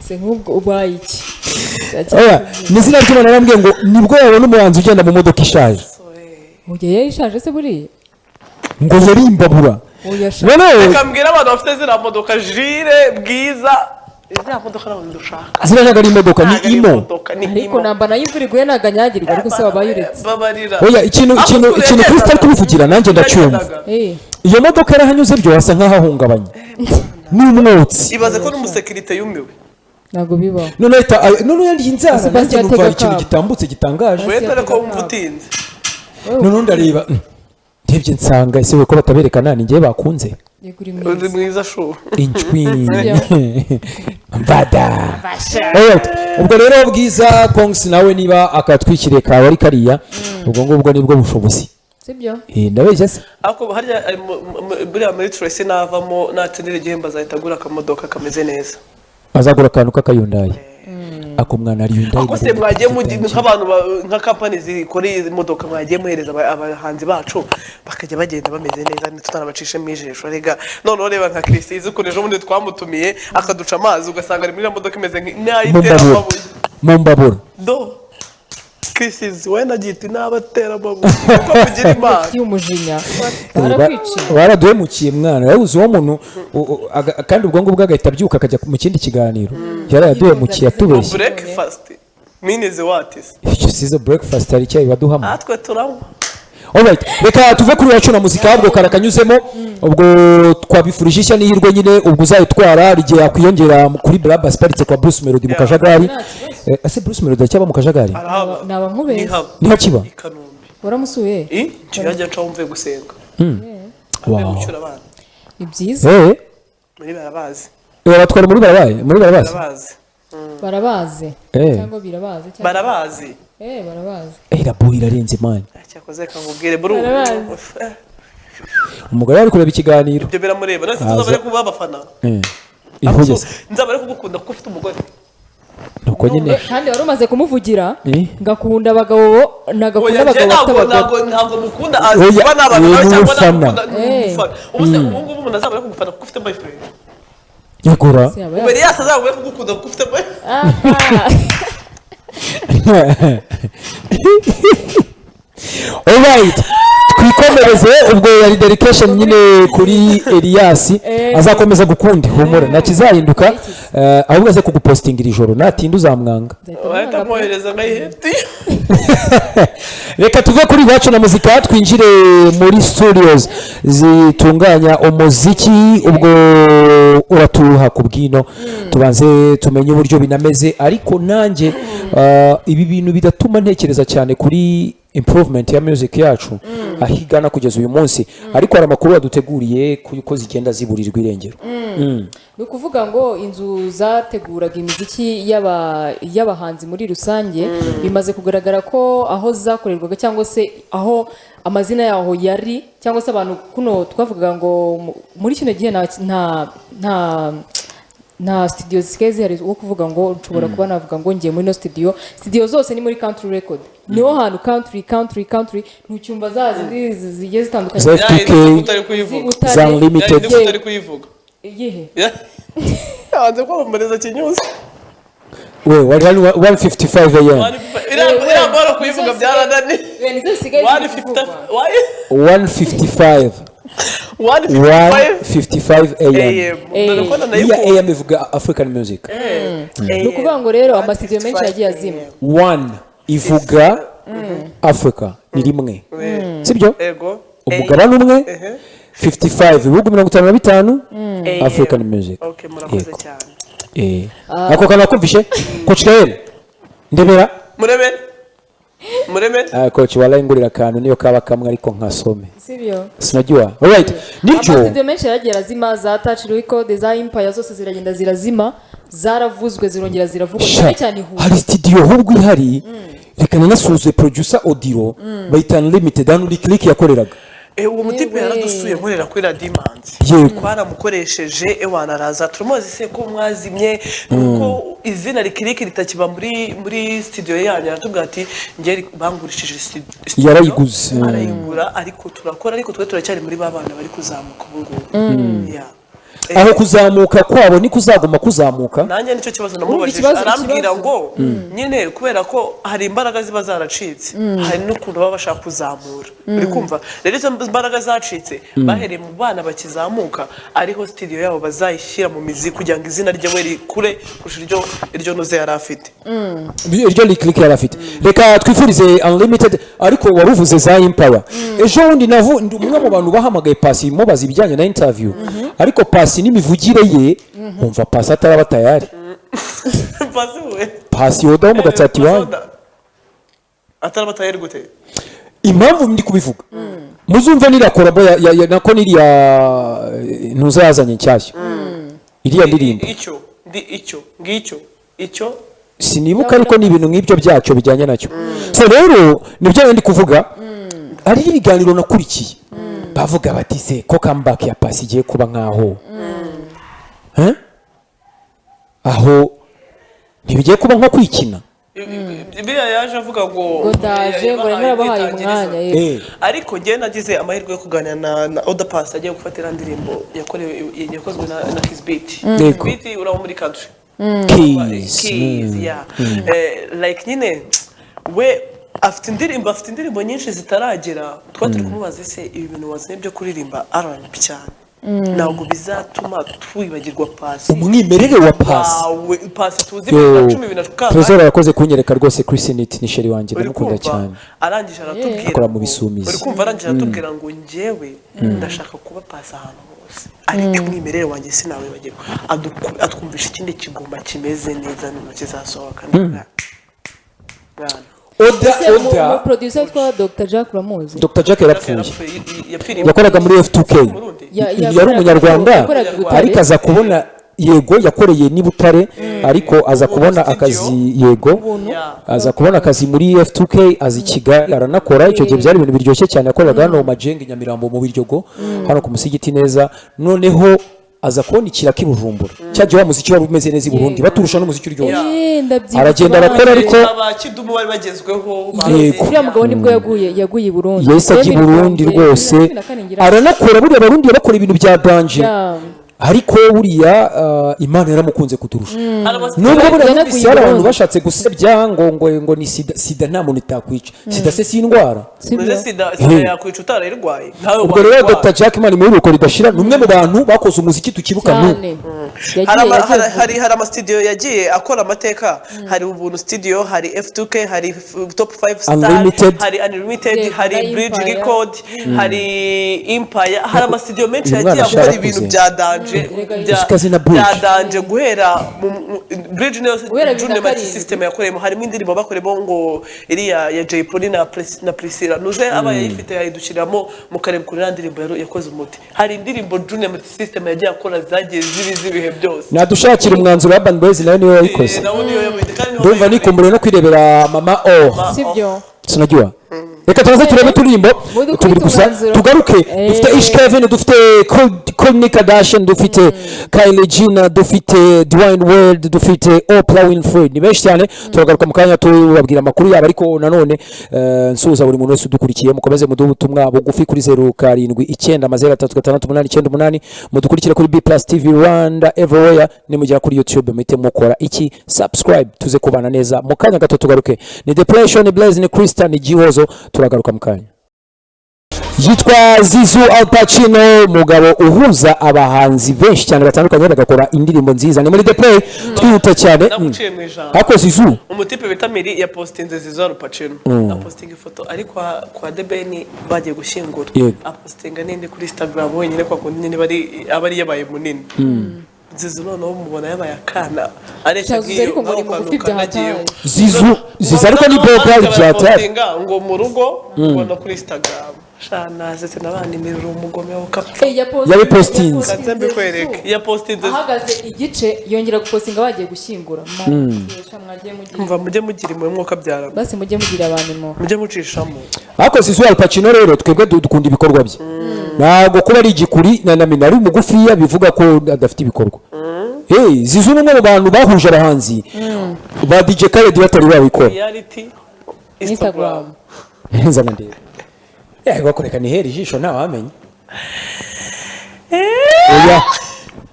se nk'ubwo ubaye iki n'izina ry'Imana arambwiye ngo nibwo yabona umuhanzi ugenda mu modoka ishaje mugihe yari ishaje se buriya ngo yari imbabura reka mbwira abantu bafite ziriya modoka jire bwiza ziriya modoka ntabwo dushaka ziriya ntabwo ari imodoka ni imo ariko namba nayo imvura iguye ntabwo anyagirwa ariko se wabaye uretse oya ikintu Kristo ari kubivugira nanjye ndacyumva iyo modoka yarahanyuze byo wasa nk'ahahungabanye n'umwotsi ibaze ko n'umusekirite yumiwe ntabwo bibaho none yari inzara nanjye numva ikintu gitambutse gitangaje wetare ko wumva utinze none ndareba ndebye nsanga ese we ko bataberekana ni ngewe bakunze uri mwiza shu injwi mbada ubwo rero bwiza Kongs nawe niba akatwikiriye kawe ari kariya ubwo ngubwo nibwo bushobozi sibyo ndabeshya se ariko harya buriya muri Tracy navamo natsindira igihembo azahita agura akamodoka kameze neza azagura akantu k'akayundayi ako mwana ari yundayi ako se mwagiye nk'abantu nka company zikoreye imodoka mwagiye muhereza abahanzi bacu bakajya bagenda bameze neza tutanabacishemo ijisho rega noneho reba nka Christy izikoresha ubundi twamutumiye akaduca amazi ugasanga ari muri modoka imeze nk'ayitera amabuye mu mbabura do Christy we nagiti n'abatera amabuye uko kugira imana y'umujinya barakwiciye baraduhemukiye mwana yabuze uwo muntu kandi ubwo ngubwo agahita abyuka akajya mu kindi kiganiro yaraduhemukiye atubeshye breakfast means what is icyo sizo breakfast ari cyayi baduhama atwe turanywa alright reka tuve kuri wacu na muzika ahubwo karakanyuzemo ubwo twabifurije ishya n'ihirwe nyine ubwo uzayitwara rigiye yakwiyongera kuri Braba sparitse kwa Bruce Melody mu Kajagari ase Bruce Melody cyaba mu Kajagari naba nkubeye niho kiba waramusuye njya nca wumve gusenga wow ni byiza muri barabazi batwara muri barabazi cyangwa birabazi barabazi barabazi rabo irarenze man cyakoze kangubwire bro umugore ari kureba ikiganiro ibyo biramureba nase tuzabare kuba abafana nzabare kugukunda kuko ufite umugore nuko nyine kandi wari umaze kumuvugira ngakunda abagabo nagakunda abagabo ntabwo mukunda aziba n'abagabo cyangwa n'abafana ubuse ubu umuntu azabare kugufana kuko ufite boyfriend yagura ubere yasa azabare kugukunda kuko ufite alright twikomereze ubwo yari dedication nyine kuri Elias azakomeza gukunda humura nakizahinduka ahubwo aze kugupostingira ijoro natinda uzamwanga wakamwohereza ngaheti reka tuve kuri wacu na muzika twinjire muri studios zitunganya umuziki ubwo uratuha ku bwino tubanze tumenye uburyo binameze ariko nanjye ibi bintu bidatuma ntekereza cyane kuri improvement ya music yacu ahigana kugeza uyu munsi ariko hari amakuru yaduteguriye kuko zigenda ziburirwa irengero ni ukuvuga ngo inzu zateguraga imiziki y'abahanzi muri rusange bimaze kugaragara ko aho zakorerwaga cyangwa se aho amazina yaho yari cyangwa se abantu kuno twavugaga ngo muri kino gihe nta studio zisigaye zihari wo kuvuga ngo nshobora kuba navuga ngo ngiye muri no studio zose ni muri country record niho hantu country ntucyumva zazindi zigiye zitandukanye za unlimited utari kuyivuga igihe yabanze kwamamariza kinyuze we wari 1:55 am iriya boro kuyivuga byarananiye 1:55 am iya am ivuga African music ni ukuvuga ngo rero amasidio menshi yagiye azima 1 ivuga Africa ni rimwe sibyo umugabane umwe 55 ibihugu 55 African music okay murakoze cyane ako kana kumvishe coach Gael ndebera muremere coach wala ingurira kantu niyo kaba kamwe ariko nkasome sibyo sinajua alright nibyo amasidio menshi yagiye azima za touch record za empire zose ziragenda zirazima zaravuzwe zirongera ziravugwa cyane cyane hari studio ahubwo ihari reka nasuze producer audio bayita unlimited hano uri click yakoreraga uwo mutipe yaradusuye nkorera kuri Radimanzi twaramukoresheje wanaraza turamuzi se ko mwazimye nuko izina rikiriki ritakiba muri studio yanyu aratubwira ati ngiye bangurishije studio yarayiguze arayigura ariko turakora ariko twe turacyari muri babana bari kuzamuka ubungu aho kuzamuka kwabo ni kuzaguma kuzamuka nanjye nicyo kibazo namubajije arambwira ngo nyine kubera ko hari imbaraga ziba zaracitse hari n'ukuntu baba bashaka kuzamura uri kumva rero izo imbaraga zacitse bahereye mu bana bakizamuka ariho studio yabo bazayishyira mu mizi kugira ngo izina rye rikure kurusha iryo noze yari afite iryo click yari afite reka twifurize unlimited ariko waruvuze za empire ejo wundi umwe mu bantu bahamagaye Pasi mubaza ibijyanye na interview ariko Pasi n'imivugire ye umva Pasi ataraba tayari Pasi yodaho mu gatsati wanyu ataraba tayari gute impamvu ndi kubivuga muzumve nirakora nako niriya ntuzazanye nshyashya iriya ndirimbo icyo sinibuka ariko ni ibintu nk'ibyo byacyo bijyanye nacyo so rero nibyo ndi kuvuga hari ibiganiro nakurikiye bavuga bati se ko comeback ya Pasi igiye kuba nkaho aho ntibigiye kuba nko kwikina biriya yaje avuga ngo ndaje ngo narabahaye umwanya ariko njye nagize amahirwe yo kuganira na Oda Pasi agiye gufatira indirimbo yakozwe na Kiss Beat urabo muri country Keys like nyine we afite indirimbo nyinshi zitaragera turi kumubaza se ibi bintu wazanye byo kuririmba R&B cyane ntabwo bizatuma twibagirwa Pasi umwimerere wa Pasi tuzi 2010 Trezor yakoze kunyereka rwose Chris Nit ni sheri wanjye ndamukunda cyane arangije aratubwira akora mu bisumizi uri kumva arangije aratubwira ngo njyewe ndashaka kuba Pasi ahantu hose ariko umwimerere wanjye sinawibagirwa atwumvisha ikindi kigomba kimeze neza n'intoki zasohoka Oda producer witwa Dr. Jack Ramuzi Dr. Jack yarapfuye yakoraga muri F2K yari umunyarwanda ariko aza kubona yego yakoreye ni Butare ariko aza kubona akazi yego aza kubona akazi muri F2K azi Kigali aranakora icyo gihe byari ibintu biryoshye cyane yakoraga hano Majenge Nyamirambo mu Biryogo hano ku Musigiti neza noneho aza kubona ikiraka Bujumbura cyaje wa muziki wari umeze neza i Burundi baturusha n'umuziki uryoshye aragenda arakora ariko abakidumu bari bagezweho uriya mugabo nibwo yaguye i Burundi yese agiye i Burundi rwose aranakora buriya Abarundi bakora ibintu bya danje ariko buriya Imana yaramukunze kuturusha nubwo buriya n'ubisi abantu bashatse gusebya ngo ni sida nta muntu itakwica sida se si indwara sida yakwica utarayirwaye ubwo rero Dr. Jack Imana muri ruko ridashira numwe mu bantu bakoze umuziki tukibuka hari amastudio yagiye akora amateka hari ubuntu studio hari F2K hari top 5 star hari unlimited hari bridge record hari empire hari amastudio menshi yagiye akora ibintu bya danje byadanje guhera bridge Junior Multi System yakoremo harimo indirimbo bakoremo ngo iriya ya Jay Polly na Priscilla nuze abaye yifite yayidushyiramo mu kareba kuri ndirimbo yakoze umuti hari indirimbo Junior Multi System yagiye akora zagiye zibihe byose nadushakira umwanzuro wa Urban Boys nayo niyo yayikoze ndumva nikumbure no kwirebera mama sibyo sinajua reka tubaze turebe turirimbo tubiri gusa tugaruke dufite Ish Kevin dufite Kourtney Kardashian dufite Kylie Jenner dufite Dwayne Wade dufite Oprah Winfrey ni benshi cyane turagaruka mu kanya tubabwira amakuru yabo ariko nanone nsuhuza buri muntu wese udukurikiye mukomeze muduhe ubutumwa bugufi kuri 0779 mudukurikire kuri B+ TV Rwanda everywhere nimugera kuri YouTube muhite mukora iki subscribe tuze kubana neza mu kanya gato tugaruke ni Depression Blaze ni Christian Gihozo turagaruka mu kanya yitwa Zizu Al Pacino mugabo uhuza abahanzi benshi cyane batandukanye bagakora indirimbo nziza ni muri The Play twihuta cyane hako Zizu umutipe bita Miri ya postinze Zizu Al Pacino na posting ifoto ariko kwa The Ben bagiye gushingura apostinga nindi kuri Instagram wenyine kwa kundi nyine bari yabaye munini Zizu noneho mubona yabaye akana areka ngiyo Zizu ariko ni bogali byatari ngo mu rugo ubona kuri Instagram shana zete nabandi miriro umugome wo kapfa yabi postinze katembe kwereka ya postinze ahagaze igice yongera gupostinga bagiye gushyingura mujye mugira imwe mwuka byara basi mujye mugira abantu mo mujye mucishamo ariko Zizu Al Pacino rero twebwe dukunda ibikorwa bye ntabwo kuba ari igikuri na minari mugufiya bivuga ko adafite ibikorwa Zizu ni umwe mu bantu bahuje abahanzi ba DJ Khaled batari babikora reality Instagram nzana ndebe bakoreka ni heri ijisho nta wamenye oya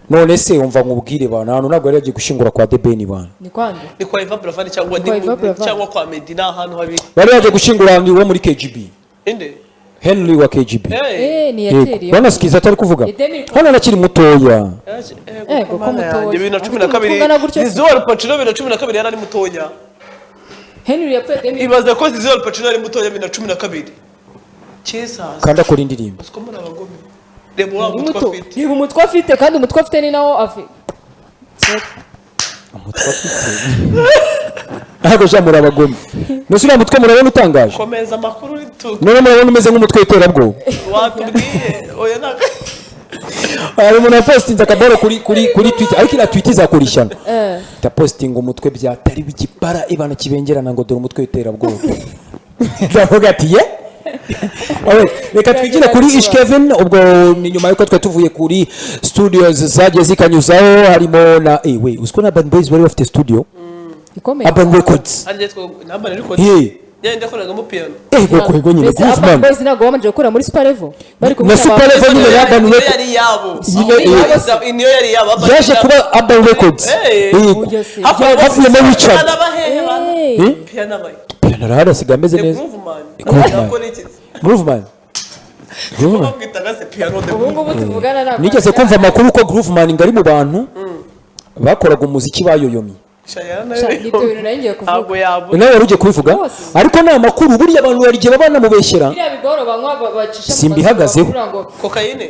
none se umva nkubwire bana hano ntabwo yari yagiye gushingura kwa The Ben bana ni kwande ni kwa Eva Bravani cyangwa kwa Medina ahantu habi bari yagiye gushingura ni wo muri KGB inde Henry wa KGB ni yateri bana sikiza atari kuvuga hano nakiri mutoya ko mutoya 2012 Zizu Al Pacino 2012 yari mutoya Henry yapfuye Demi ibaza ko Zizu Al Pacino yari mutoya 2012 Chesa kandi akora indirimbo ko muri abagome rebo wa mutwe afite ni umutwe afite kandi umutwe afite ni nawo afite umutwe afite ntabwo jamura abagome nose uriya mutwe murabona utangaje komeza amakuru none murabona umeze nk'umutwe w'iterabwoba watubwiye oya naka hari umuntu yapostinze akaboro kuri Twitter ariko iriya Twitter izakora ishyano itapostinga umutwe byatari bigipara ibana kibengerana ngo dore umutwe w'iterabwoba ndavuga ati ye reka twigire kuri Ish Kevin ubwo ni nyuma yuko twe tuvuye kuri studios zagiye zikanyuzaho harimo na uziko na Urban Boys bari bafite studio Urban Records Urban Records yenda koragamo piano kwego nyine Urban Boys nago bamanje gukora muri Super Level bari na Super Level nyine ya Urban Records yari yabo niyo yari yabo yaje kuba Urban Records havuye muri Richard piano rara sigameze neza Grooveman nigeze kumva amakuru ko Grooveman ngari mu bantu bakoraga umuziki bayoyomye nawe wari ugiye kubivuga ariko ni amakuru buriya abantu barigiye babana mubeshyera simbihagazeho kokayine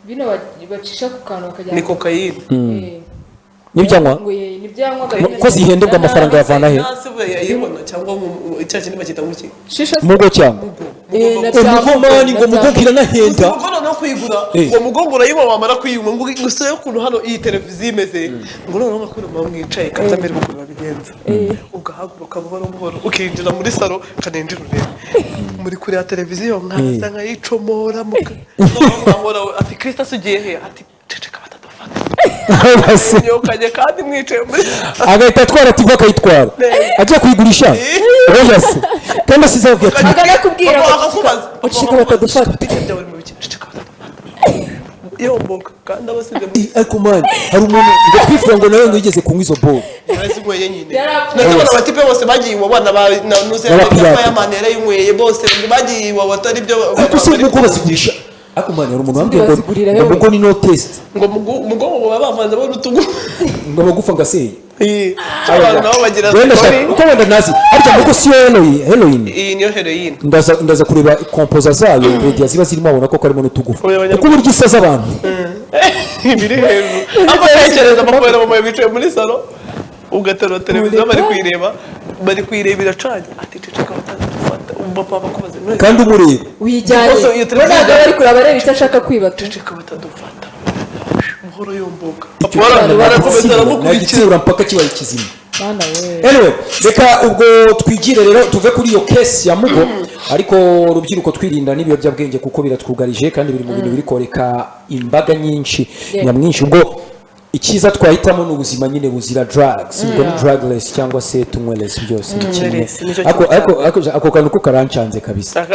bino bacisha ku kantu bakajya ni kokayine nibyanywa ko zihenderwa amafaranga yavana he mugo cyangwa umugomani ngo mugokira nahenda mugono no kwigura ngo mugongora yibo wamara kwiyuma ngo gusa ukuntu hano iyi televiziyo imeze ngo none makuru mwicaye kaza mbere bukuru babigenza ugahaguruka buhoro ukinjira muri salo kanenjira urebe muri kuri ya televiziyo nkaza nkayicomora muka ati Kristo asugiye he ati ceceka nyokanye kandi mwicaye muri agahita atwara TV akayitwara ajya kuyigurisha oyase kandi asize abwira agana kubwira ucika batadufata iyo mboka kandi abasize muri ariko man hari umuntu ngo kwifura ngo nawe ngigeze kunywa izo ball yarazigweye nyine n'abana batipe bose bagiye wabana ba nuze ya manera y'inyweye bose bagiye wabatari byo uko bazigurisha ako man hari umuntu wambwiye ngo mugo ni no test ngo mugo bavanze bo rutugu ngo bagufa ngaseye abantu nabo bagira uko wenda nazi ariko mugo si heroin iyi niyo heroin ndaza kureba composa zayo media ziba zirimo abona ko karimo n'utugufa kuko buryo isaza abantu ibiri hejuru ako yekereza amakwera mu bicaye muri salo ugatera televiziyo bari kuyireba iracanye ati ceceka batadufata umupapa bakubaze kandi umureba wijyanye ntabwo bari kuraba rero icyo ashaka kwiba ceceka batadufata buhoro yomboka barakomeza bamukurikira mpaka kibaye kizima anyway reka ubwo twigire rero tuve kuri iyo case ya mugo ariko urubyiruko twirinda n'ibiyobyabwenge kuko biratwugarije kandi biri mu bintu biri koreka imbaga nyinshi nyamwinshi ubwo icyiza twahitamo ni ubuzima nyine buzira drugs ubwo ni drugless cyangwa se tunyweless byose ako kantu ko karancanze kabisa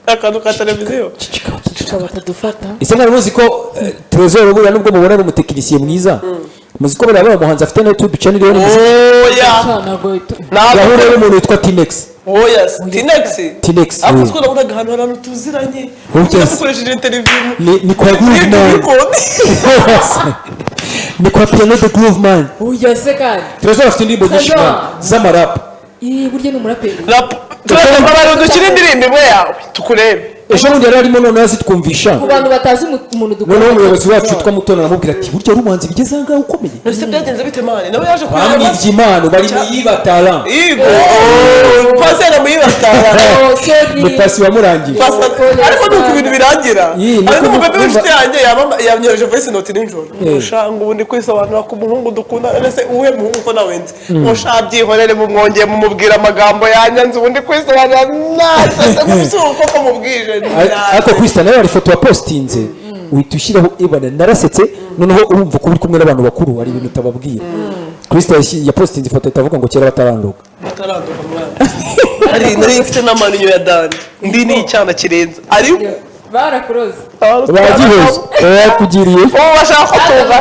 akantu ka televiziyo batadufata ese mwari muzi ko Trezor buriya nubwo mubona ari umutekinisiye mwiza muzi ko buriya umuhanzi afite na YouTube channel rero yahura n'umuntu witwa Tinex Tinex ako twarabonaga ahantu tuziranye dukoresheje interview ni kwa Groove ni kwa Piano de Groove Man uyase kandi Trezor afite indirimbo nyinshi z'amarap burya ni umuraperi turabona dukira indirimbo imwe yawe tukurebe ejo bundi yari arimo noneho azitwumvisha ku bantu batazi umuntu dukora noneho umuyobozi wacu witwa Mutoni aramubwira ati burya ari umuhanzi bigeze ahangaha ukomeye ese byagenze bite mani nawe yaje bamwibye impano bari mu yibatara pasera mu yibatara mutasi wamurangiye ariko nuko ibintu birangira ariko umugabo w'inshuti yanjye yanyoheje voice note nijoro ushanga ubundi kwisobanura ku muhungu dukunda ese uwe muhungu ko nawe nzi ushabyihorere mu mwongeye mumubwira amagambo yanyanze ubundi kwisobanura nase gusuko ko mubwije ariko Krista nawe ari foto wapostinze uhita ushyiraho ibana narasetse noneho urumva ko uri kumwe n'abantu bakuru hari ibintu utababwira Krista yapostinze ifoto itavuga ngo kera bataranduka mwana nari mfite n'amaninyo ya Dani ndi ni icyana kirenze ariko barakuroze bagihoze yakugiriye bashaka kutuga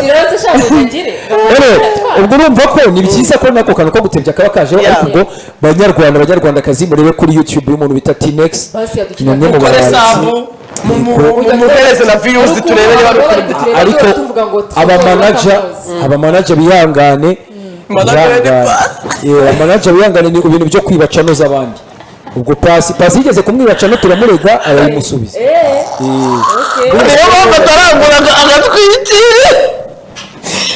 ubwo urumva ko ni byiza ko nako kantu ko gutebya kaba kajeho ariko ubwo banyarwandakazi murebe kuri YouTube y'umuntu bita Tinex namwe mu bahanzi muhereze na views turebe niba ariko abamanager bihangane manager bihangane ni ibintu byo kwibacano z'abandi ubwo pasi yigeze kumwibacano turamurega arayimusubiza niyo mpamvu ataranguraga agatwikira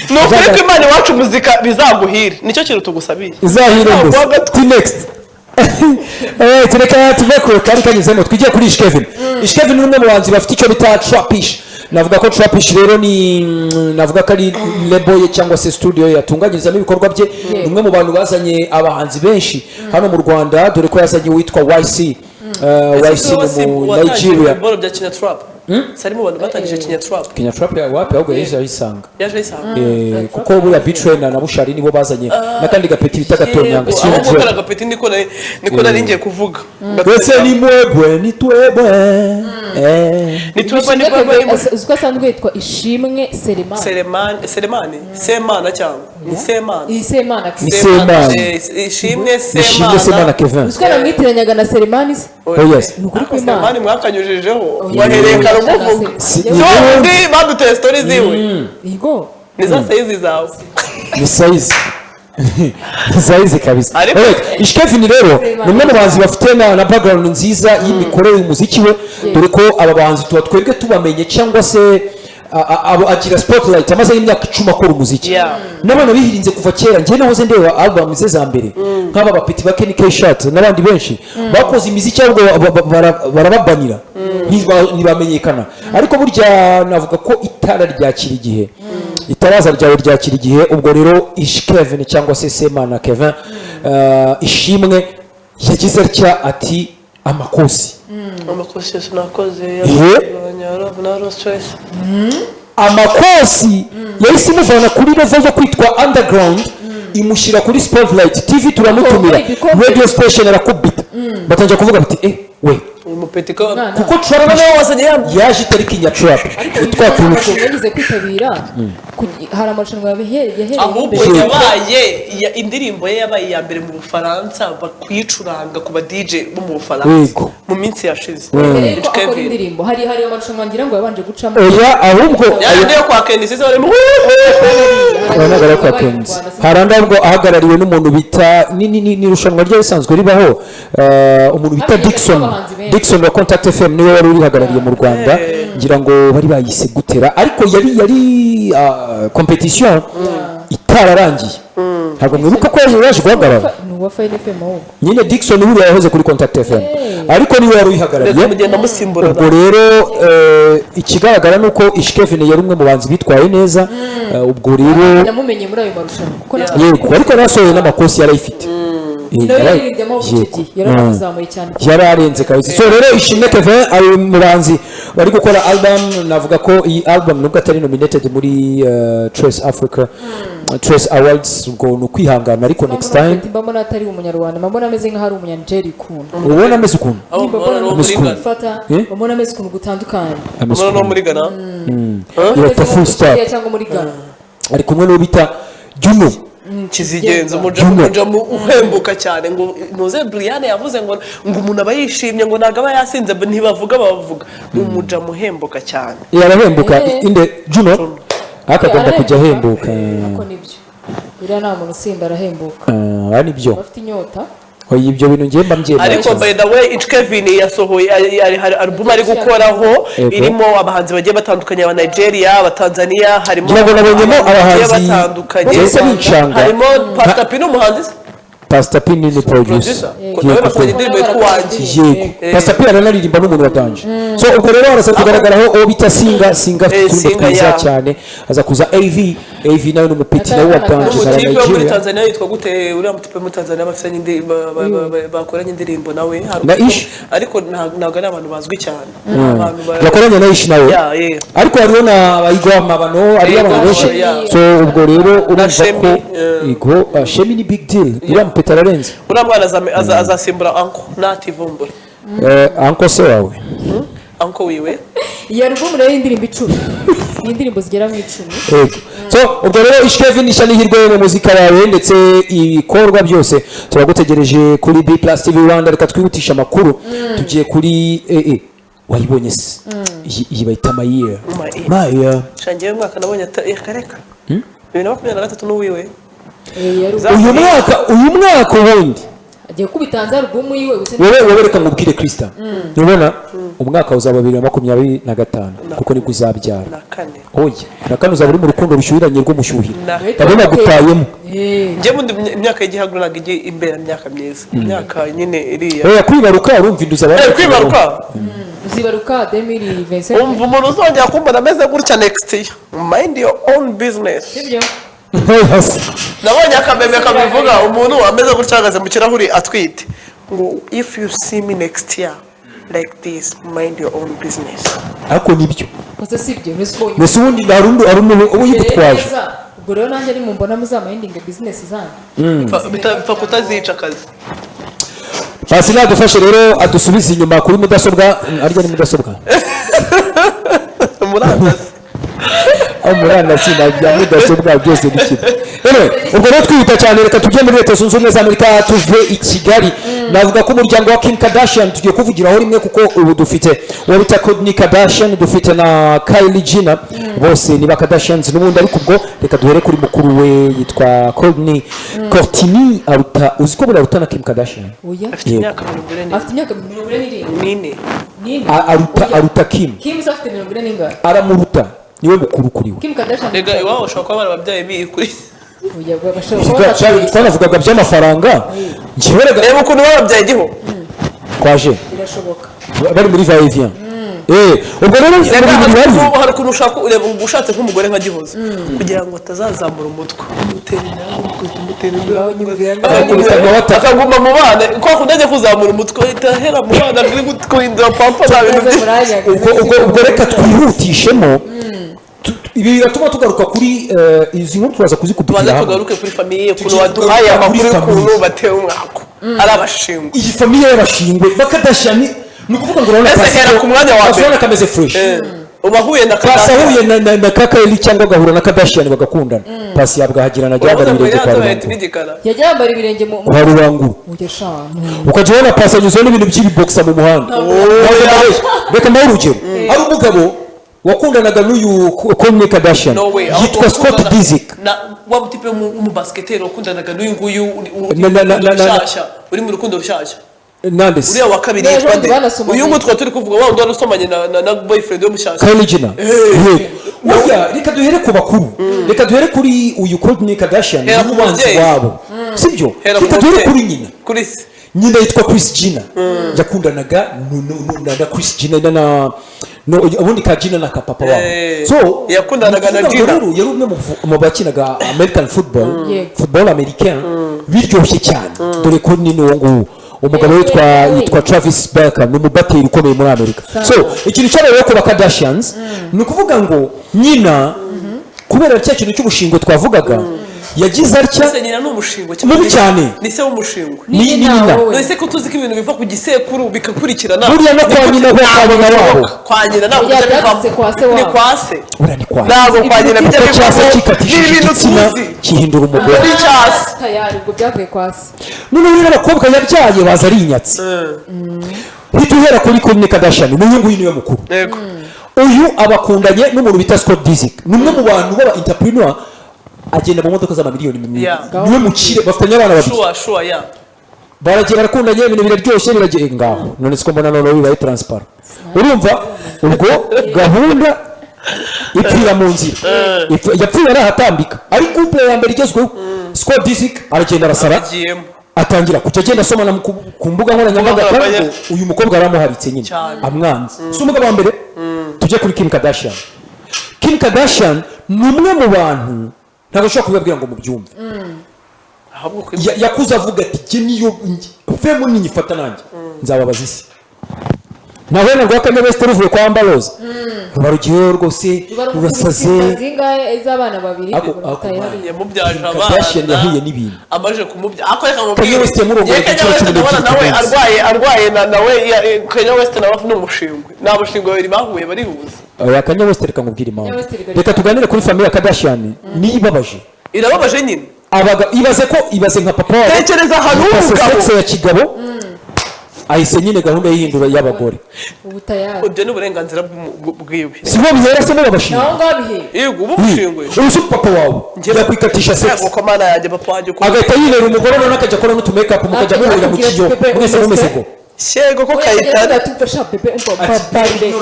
ni ukuri ko Imana iwacu muzika bizaguhira nicyo kintu tugusabiye izahire mbese Tinex tureka tuve kure kandi kanyuzemo twigiye kuri Ishkevin ni umwe mu bahanzi bafite icyo bita Trapish navuga ko Trapish rero navuga ko ari label ye cyangwa se studio yatunganyirizamo ibikorwa bye ni umwe mu bantu bazanye abahanzi benshi hano mu Rwanda dore ko yazanye witwa YC mu Nigeria sari mu bantu batangije Kenya Trap wapi ahubwo yaje ayisanga kuko buriya Beatrain na Bushari nibo bazanye n'akandi gapeti bita Gatonyanga si umukara gapeti niko nari ngiye kuvuga twese ni mwebwe ni twebwe uziko asanzwe yitwa Ishimwe Selemani Semana cyangwa ni Semana Ishimwe Semana Kevin uziko namwitiranyaga na Selemani yes ni ukuri ko Imana Selemani mwakanyujijeho wahereye karuvuga ndi baduteye stories ziwe yego ni za size zawe ni size kabisa Ishkevin rero ni umwe mu bahanzi bafite na background nziza y'imikorere y'umuziki we dore ko aba bahanzi tuba twebwe tubamenye cyangwa se agira spotlight amaze y'imyaka 10 akora umuziki n'abana bihirinze kuva kera njye nahoze ndeba album ze za mbere nk'aba bapeti ba Kenny K Shot n'abandi benshi bakoze imiziki ahubwo barababanira ntibamenyekana ariko burya navuga ko itara ryakira igihe itaraza ryawe ryakira igihe ubwo rero Ishkevin cyangwa se Semana Kevin Ishimwe yagize atya ati amakosi yose nakoze amakosi yahise imuvana kuri level yo kwitwa underground imushyira kuri Spotlight TV turamutumira radio station arakubita batangira kuvuga bati we kuko Trap yaje itariki ya Trap yagize kwitabira hari amarushanwa yahereye ahubwo yabaye indirimbo ye yabaye ya mbere mu Bufaransa bakuyicuranga ku ba DJ bo mu Bufaransa mu minsi yashize akora indirimbo hari amarushanwa ngira ngo yabanje gucamo ahubwo yo kwa Kenny sise bari mu hari andabwo ahagarariwe n'umuntu bita ni rushanwa rye risanzwe ribaho umuntu bita Dickson wa Contact FM niwe wari urihagarariye mu Rwanda ngira ngo bari bayise gutera ariko yari competition itararangiye ntabwo mwibuka ko yaje guhagarara nuwa Fine FM nyine Dickson uri yahoze kuri Contact FM ariko niwe wari uyihagarariye ubwo rero ikigaragara nuko Ishkevin yari umwe mu banzi bitwaye neza ubwo rero namumenye muri ayo marushanwa kuko ariko nasohoye n'amakosi yarayifite nawe yaririmbye icyo gihe yaramuzamuye cyane yararenze kabisa so rero Ishimwe Kevin ari umuranzi bari gukora album navuga ko iyi album nubwo atari nominated muri Trace Africa Trace Awards ubwo ni ukwihangana ariko next time mbona atari umunyarwanda mbona ameze nk'aho ari umunyanigeri kuntu ubona ameze ukuntu mbona ameze ukuntu gutandukanye mbona no muri Ghana irata full star cyangwa muri Ghana ari kumwe no bita Juno kizigenza umujamu uhembuka cyane ngo noze Brian yavuze ngo umuntu aba yishimye ngo ntago aba yasinze ntibavuga bavuga ni umujamu uhembuka cyane yarahembuka inde Juno akagomba kujya ahembuka uko nibyo biriya nta muntu usinda arahembuka ari byo bafite inyota ibyo bintu ngiye mbabyemera ariko by the way Kevin yasohoye hari album ari gukoraho irimo abahanzi bagiye batandukanye aba Nigeria aba Tanzania harimo nabonyemo abahanzi batandukanye harimo Pastor P n'umuhanzi Pastor P ni producer Pastor P aranaririmba n'umuntu wa Danje so ubwo rero arasa kugaragaraho uwo bita Singa twiza cyane aza kuza AV nawe n'umupiti nawe wa Danje na Nigeria muri Tanzania yitwa gute uriya mutipe muri Tanzania bafitanye bakoranye indirimbo nawe ariko ntabwo ari abantu bazwi cyane bakoranye na Ish nawe ariko hariho na bayigwama bano ari abantu benshi so ubwo rero urumva ko igo Shemi ni big deal Peter Arenze uriya mwana azasimbura Anko nativumbura Anko se wawe Anko wiwe iyi album rero y'indirimbo 10 ni indirimbo zigera mu 10 so ubwo rero Ishkevin ishani hirwe mu muzika yawe ndetse ibikorwa byose turagutegereje kuri B+ TV Rwanda reka twihutisha amakuru tugiye kuri wayibonye se iyi bayita Maya shangiye mwaka nabonye kareka 2023 n'uwiwe uyu mwaka ubundi agiye kubitanza album yiwe wowe reka ngubwire Krista ubona umwaka uzaba 2025 kuko nibwo uzabyara oya nakane uzaba uri mu rukundo rushyuhiranye rw'umushyuhira ndabona gutayemo nje mundi imyaka y'igihagu naga igiye imbera imyaka myiza imyaka nyine iriya oya kwibaruka urumva induza bari kwibaruka uzibaruka 2027 umva umuntu uzongera kumbona ameze gutya next year mind your own business sibyo nabonye akameme kabivuga umuntu ameze gutya ahagaze mu kirahuri atwite ngo if you see me next year like this mind your own business ariko nibyo kose sibyo nese ubundi harundu arumwe uyibutwaje ubwo rero nanjye ni mumbona muzamahinding business zanyu bita kutazica akazi basi nadufashe rero adusubize inyuma kuri mudasobwa arya ni mudasobwa murandasi amurandasi bya mudasobwa byose bikira ubwo rero twihuta cyane reka tujye muri Leta Zunze Ubumwe za Amerika tuve i Kigali navuga ko umuryango wa Kim Kardashian tugiye kuvugiraho rimwe kuko ubu dufite uwo bita Kourtney Kardashian dufite na Kylie Jenner bose ni ba Kardashians n'ubundi ariko ubwo reka duhere kuri mukuru we yitwa Kourtney aruta uziko buri aruta na Kim Kardashian afite imyaka 24 aruta Kim afite 24 aramuruta niwe mukuru kuri we Kim Kardashian rega iwawe ushobora kuba barababyaye bikuri twanavugaga by'amafaranga njyewe reba ukuntu barabyaye igiho kwaje birashoboka bari muri Vivian ubwo rero hari ukuntu ushaka ureba ushatse nk'umugore nka Gihozo kugira ngo atazazamura umutwe akaguma mu bana ko akundajya kuzamura umutwe itahera mu bana ari guhindura pampa za bintu ubwo reka twihutishemo ibi biratuma tugaruka kuri izi nkuru turaza kuzikubwira hamwe tugaruke kuri famiye ukuntu waduhaye amakuru y'ukuntu batewe umwako ari abashingwe iyi famiye y'abashingwe bakadashani ni ukuvuga ngo urabona hera ku mwanya wa mbere kameze fresh ubahuye na Kardashian na Kylie cyangwa agahura na Kardashian bagakundana pasi yabwahagira na jyambara ibirenge kwa yajyambara ibirenge mu rubangu ukajyana pasi anyuze n'ibintu by'ibiboxa mu muhanda reka mbaho urugero ari umugabo wakundanaga n'uyu Kourtney Kardashian yitwa Scott Disick wa mutipe mu basketero wakundanaga n'uyu nguyu uri mu rukundo rushyashya Nandesi uriya wa kabiri yitwa uyu nguyu turi kuvuga wa ndwana usomanye na boyfriend yo mushyashya Kylie Jenner oya reka duhere ku bakuru reka duhere kuri uyu Kourtney Kardashian n'ubanzi wabo sibyo reka duhere kuri nyina nyina yitwa Kris Jenner yakundanaga na Kris Jenner no ubundi ka Gina na ka papa wabo so yakundanaga na Gina yari umwe mu bakinaga American football americain biryoshye cyane dore ko ni n'uwo umugabo witwa Travis Barker ni umubateri ukomeye muri Amerika so ikintu cyabaye ko Kardashians ni ukuvuga ngo nyina kubera cya kintu cy'ubushingo twavugaga yagize atya se nyina n'umushingo cyane ni se w'umushingo ni nyina nese ko tuzi ko ibintu biva ku gisekuru bikakurikirana buriya no kwa nyina wabo kwa nyina ntabwo biva ni kwa se uriya ni kwa ntabwo kwa nyina bijya biva kikatisha igitsina kihindura umugore ni cyase tayari ubwo byavuye kwa se none rero abakobwa yabyaye baza ari inyatsi ntituhera kuri Kim Kardashian n'uyu nguyu niwe mukuru uyu abakundanye n'umuntu bita Scott Disick ni umwe mu bantu b'aba entrepreneur agenda mu modoka z'amamiliyoni niwe mukire bafitanye abana babiri baragiye barakundanye ibintu biraryoshye biragiye ngaho none siko mbona none bibaye transparent urumva ubwo gahunda ipfira mu nzira yapfuye arahatambika ari couple ya mbere igezweho Scott Disick aragenda arasara atangira kujya agenda asomana ku mbuga nkoranyambaga kandi uyu mukobwa aramuharitse nyine amwanze si umugabo wa mbere tujye kuri Kim Kardashian Kim Kardashian ni umwe mu bantu ntabwo ushobora kubibabwira ngo mubyumve yakuze avuga ati jye niyo femu ninyifata nanjye nzababaza isi nawe na rwa Kanye West ruvuye kwa Amber Rose rubarugiyeho rwose rurasaze iz'abana babiri yamubyaje abana Kardashian yahuye n'ibintu amaje kumubyaje akoreka mu Kanye West yamurongoye nawe arwaye nawe Kanye West nawe ni umushingwe nta bushingwe babiri bahuye barihuza Kanye West reka nkubwire impamvu reka tuganire kuri famille ya Kardashian nibabaje irababaje nyine ibaze nka papa wawe tekereza ahantu umugabo ya kigabo ahise nyine gahunda y'ihindura y'abagore ubu tayari ubyo ni uburenganzira bwiwe si bo bihera se babashinga naho ngabihe yego ubu bushingwe uzi papa wawe yakwikatisha sex kuko mana yanjye papa wanjye agahita yirera umugore none akajya akora n'utu make up mukajya muhurira mu kiyo mwese mumeze ko shego ko kayitana tufasha bebe umbabarire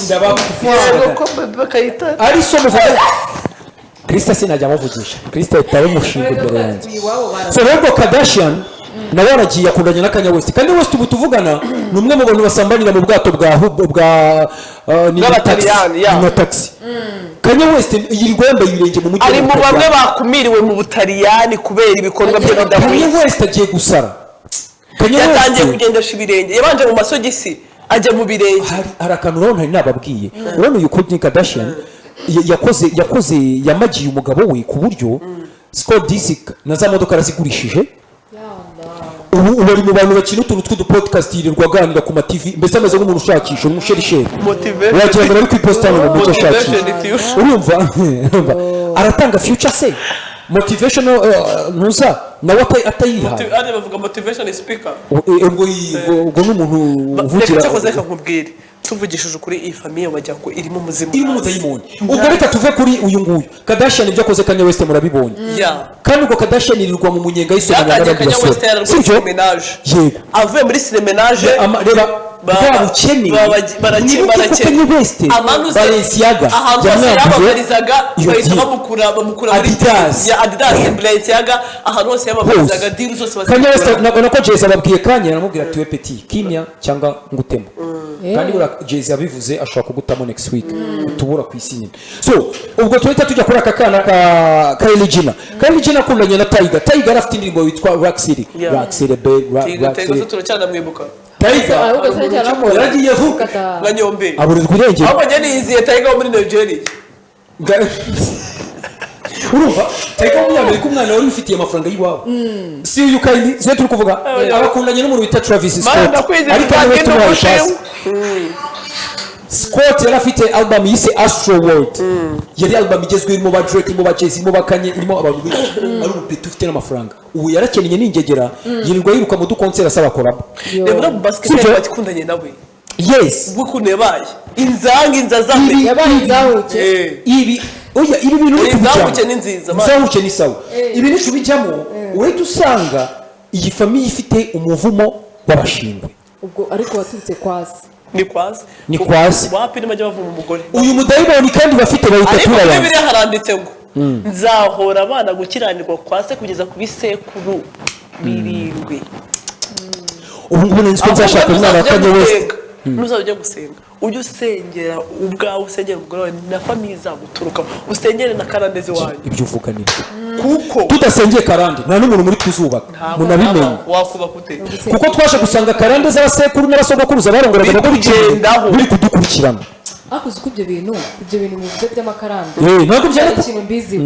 shego ko bebe kayitana ari so muvuga Krista sinajya amuvugisha Krista yitaye umushinga imbere yanjye so rero Kardashian nawe aragiye akundanye na Kanye West Kanye West ubu tuvugana ni umwe mu bantu basambanira mu bwato bwa taxi Kanye West yirirwa yambaye ibirenge mu mujyi ari mu bamwe bakumiriwe mu Butaliyani kubera ibikorwa bye bidahwitse Kanye West agiye gusara yatangiye kugendesha ibirenge yabanje mu masogisi ajya mu birenge hari akantu urabona hari nababwiye urabona uyu Kim Kardashian yakoze yamagiye umugabo we ku buryo Scott Disick na za modoka arazigurishije ubu bari mu bantu bakina utuntu tw'udupodcast yirirwa aganira ku ma-TV mbese ameze nk'umuntu ushakisha umusherisheri wagira ngo ari ku ipostani mu mucyo ashakisha urumva aratanga future se motivational ntuza nawe atayihaye bavuga motivation speaker ubwo n'umuntu uvugira cyakoze nkubwire tuvugishije ukuri iyi famille wajya ko irimo umuzimu irimo umudayimoni ubwo reka tuve kuri uyu nguyu Kardashian ibyo akoze Kanye West murabibonye kandi ubwo Kardashian irirwa mu munyenga y'isomanya n'abandi basore sibyo yego avuye muri cinemenage reba babukene Kanye West Balenciaga yamwambarizaga bahita bamukura muri Adidas Balenciaga ahantu hose yamambarizaga deal zose Kanye West nako Jay ababwiye Kanye aramubwira ati we petit kimya cyangwa ngutema kandi Jay abivuze ashobora kugutamo next week utubura ku isi nyine so ubwo tuhita tujya kuri aka kana ka Kylie Jenner akundanye na Tiger afite indirimbo yitwa Rock City turacyandamwibuka yaragiye vuga nka Nyombe aburirwa irengero ahubwo njye niyiziye Tiger wo muri Nigeria urumva Tiger w'umunyamerika umwana wari ufitiye amafaranga y'iwabo si uyu Kylie ziyo turi kuvuga abakundanye n'umuntu bita Travis Scott ariko nawe tumuhaye pasi Scott yari afite album yise Astro World yari album igezweho irimo ba Drake irimo ba Jay-Z irimo ba Kanye irimo abantu benshi ari umupeti ufite n'amafaranga ubu yarakeneye n'ingegera yirirwa yiruka mu dukonseri asaba korabo reba mu basketball bakundanye nawe yes bukuntu yabaye inzanga zawe yabaye inzahuke ibi bintu inzahuke ni nziza inzahuke ni sawa ibi nico bijyamo urahita usanga iyi famille ifite umuvumo w'abashingwe ubwo ariko waturutse kwazi ni kwazi wapi nimajya bavuma umugore uyu mudayimoni kandi bafite bayita tura abantu ariko haranditse ngo nzahora abana gukiranirwa kwase kugeza ku bisekuru 7 ubu ngubu nzi ko nzashaka umwana wa Kanye West nuzajya ujya gusenga ujye usengera ubwawe usengera umugore wawe na famiye izaguturuka usengere na karande z'iwanyu ibyo uvuga ni kuko tudasengeye karande nta n'umuntu muri kuzubaka munabimenye wakubaka ute kuko twaje gusanga karande z'abasekuru n'abasogokuruza barongoraga abagore bigendaho biri kudukurikirana akuzi ko ibyo bintu bivuze by'amakarande ntabwo byari ikintu mbiziho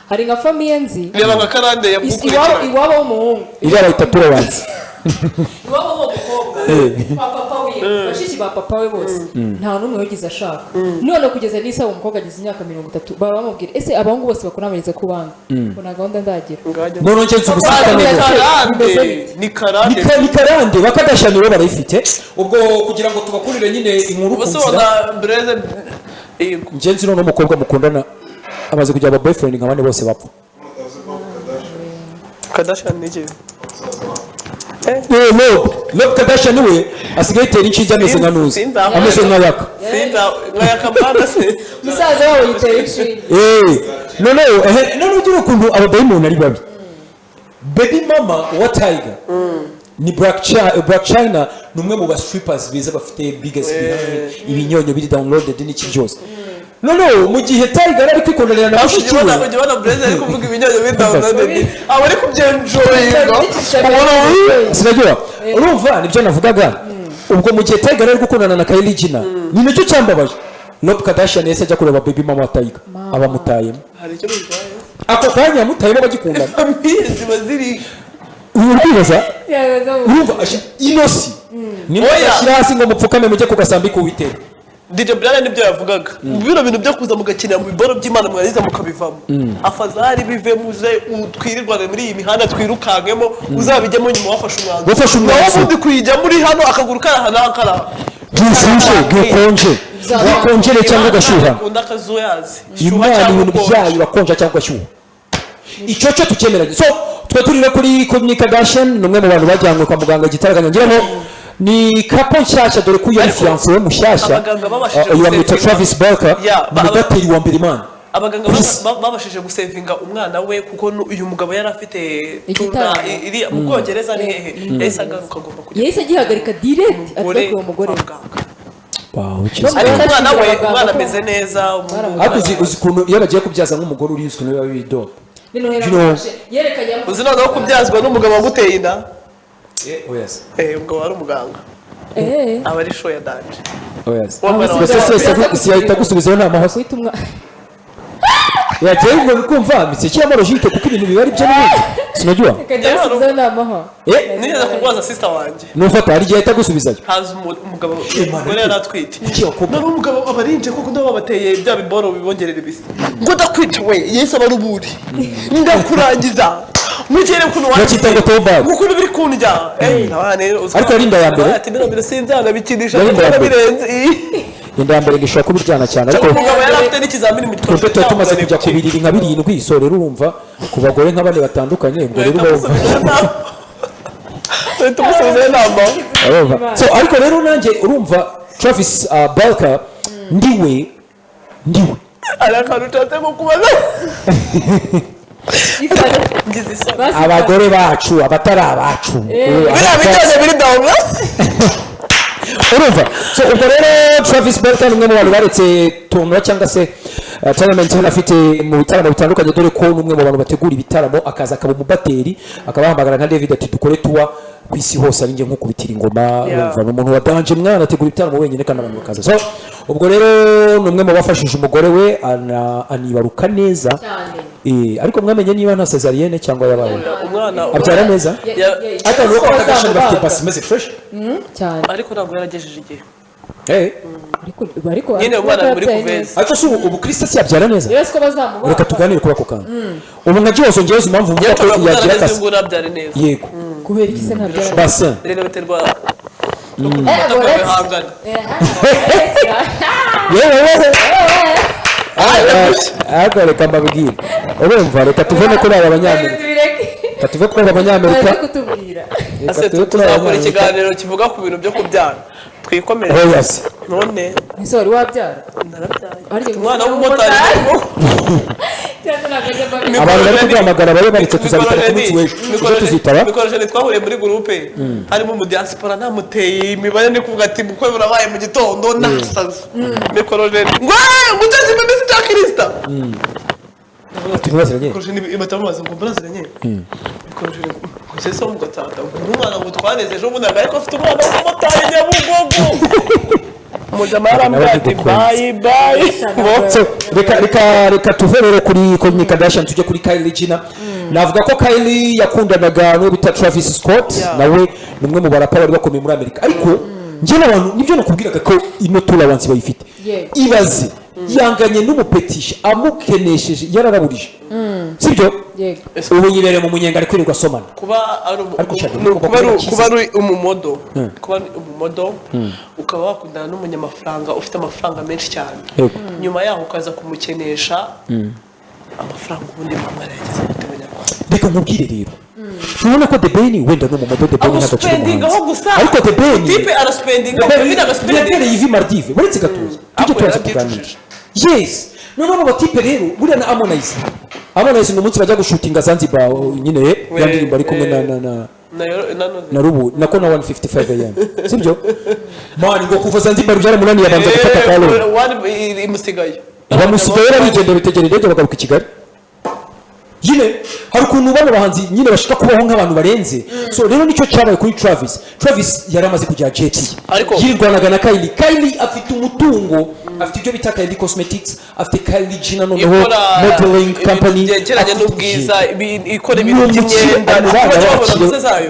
hari nka famiye nzi reba nka karande yagukurikirana iwabo w'umuhungu iriya bayita purawansi iwabo w'umukobwa papa we bashiki ba papa we bose nta n'umwe wigeze ashaka none kugeza n'isaba umukobwa agize imyaka 30 baba bamubwira ese abahungu bose bakunamiriza ku bana ngo nta gahunda ndagira none ngenzi ubusitani ni karande ni karande bakadashana rero barayifite ubwo kugira ngo tubakurire nyine inkuru ku nzira ngenzi none umukobwa mukundana amaze kugira aba boyfriend nk'abandi bose bapfa Kardashian nige Rob Kardashian we asigaye itera inshinge ameze nka nuzi ameze nka yaka nkayaka bana se musaza wawe yitera inshinge none ugira ukuntu abadayimoni ari babi baby mama wa Tiger ni Black China ni umwe mu strippers beza bafite biggest ibinyonyo biri downloaded n'iki byose mu gihe Tiger ari kwikonderera na mushiki we ubona Blaze ari kuvuga ibinyonyo biri downloaded aba ari kubyenjoyinga sinajya urumva nibyo navugaga ubwo mu gihe Tiger ari gukundana na Kylie Jenner ni nacyo cyambabaje Rob Kardashian yese ajya kureba baby mama wa Tiger abamutayemo hari icyo bitwaye ako kanya yamutayemo bagikundana amizi baziri urumva urumva inosi nimwe yashyira hasi ngo mupfukame mujye ku gasambi k'Uwiteka DJ Brian nibyo yavugaga bino bintu byo kuza mugakinira mu biboro by'Imana mwariza mukabivamo afazari bive muze twirirwane muri iyi mihanda twirukangemo uzabijyemo nyuma wafashe umwanzuro ubundi kuyijya muri hano akaguru karahana akara gikonje cyangwa gashyuha unda kazoyazi imana ibintu byayo bakonja cyangwa gashyuha icyo cyo tukemeranye so twe turire kuri Kourtney Kardashian numwe mu bantu bajyanywe kwa muganga gitaraganya ngiramo ni kapo nshyashya dore ko yari fiancé we mushyashya uyu wamwita Travis Barker umudateri wa mbere imana abaganga babashije gusevinga umwana we kuko uyu mugabo yari afite iri mu Bwongereza ni hehe yahise agaruka agomba kujya yahise agihagarika direct atari uwo mugore umwana ameze neza uzi ukuntu iyo bagiye kubyaza nk'umugore uri uzwi niba bido uzi noneho kubyazwa n'umugabo waguteye inda umugabo wari umuganga aba ari show ya danje si yahita gusubizaho nta mahose yagiye ngo kumva miseke ya morojike kuko ibintu biba ari byo n'ibindi sinajya nigeze kurwaza sister wanjye nufata hari igihe ahita gusubizayo haza umugabo umugore yari atwite none umugabo abarinje kuko ndo babateye bya biboro bibongerera ibisi ngo ndakwita we yese aba ruburi ndakurangiza mugere kuno ukuntu biri kundya ariko yari inda ya mbere ati mbere sinzana bikinisha birenze inda ya mbere gishobora kuba iryana cyane ariko umugabo yari afite n'ikizamini mu twese tuba tumaze kujya ku biriri nka birindwi so rero urumva ku bagore nka bane batandukanye ubwo rero so ariko rero nanjye urumva Travis Barker ndiwe arakantu utatemo kubaza abagore bacu abatari abacu biriya bijyanye biri dawuna urumva so ubwo rero Travis Barker ni umwe mu bantu baretse tournoi cyangwa se tournament afite mu bitaramo bitandukanye dore ko n'umwe mu bantu bategura ibitaramo akaza akaba umubateri akabahamagara nka David ati dukore tuwa ku isi hose ari nge nko kubitira ingoma urumva n'umuntu wa danje mwana ategura ibitaramo wenyine kandi abantu bakaza so ubwo rero ni umwe mu bafashije umugore we anibaruka neza ariko mwamenye niba nta cesarienne cyangwa yabaye umwana abyara neza ariko nuko Kardashian bafite basi imeze fresh cyane ariko ntabwo yaragejeje igihe ariko nyine umwana muri kuveza ariko si ubu Kristo si yabyara neza yesu ko bazamuba reka tuganire kuri ako kantu ubu nka Jose ngewe impamvu mvuga ko yagira akazi yego kubera iki se ntabyara bassin rero biterwa ariko reka mbabwire urumva reka tuve no kuri aba banyamerika reka tuve kuri aba banyamerika tuzakora ikiganiro kivuga ku bintu byo kubyara twikomereze none ese wari wabyara narabyaye umwana w'umumotari abantu bari kuduhamagara babe baretse tuzabikora ku munsi w'ejo ejo tuzitaba mikorojeni twahuriye muri gurupe harimo umudiyasipora namuteye imibare ni kuvuga ati mukwe burabaye mu gitondo nasaze mikorojeni ngo guteza imibisi cya kirisita mikorojeni batamubaza ngo muraziranye mikorojeni kusese wo mu gatanda umwana ngo twaneze ejo bundi ariko afite umwana w'umumotari Nyabugogo umujama yarambwira ati bayi reka tuve rero kuri Kourtney Kardashian tujye kuri Kylie Jenner navuga ko Kylie yakundanaga n'uwo bita Travis Scott nawe ni umwe mu barapa bari bakomeye muri Amerika ariko njye n'abantu nibyo nakubwiraga ko ino tolerance bayifite ibaze yanganye n'umupetisha amukenesheje yararaburije sibyo ubu yibereye mu munyenga ari kwirirwa asomana kuba ari umumodo ukaba wakundana n'umunyamafaranga ufite amafaranga menshi cyane nyuma yaho ukaza kumukenesha amafaranga ubundi mama yageze mu Banyarwanda reka nkubwire rero tubona ko The Ben wenda n'umumodo The Ben ariko The Ben tipe araspendinga yabereye ivi Maldives buretse gatoya tujye turaza tuganira yes noneho abo batipe rero buriya na Harmonize umunsi bajya gushutinga Zanzibar nyine yandirimba ari kumwe na rubu nako na 155 am sibyo mani ngo kuva Zanzibar byaramunaniye abanza gufata kalo imusigaye abamusigaye barigenda bitegera indege bagaruka i Kigali nyine hari ukuntu bano bahanzi nyine bashaka kubaho nk'abantu barenze so rero nicyo cyabaye kuri Travis yari amaze kujya jet yirwanaga na Kylie afite umutungo afite ibyo bita Kylie Cosmetics afite Kylie Jenner noneho modeling company yegeranye n'ubwiza ikora ibintu by'imyenda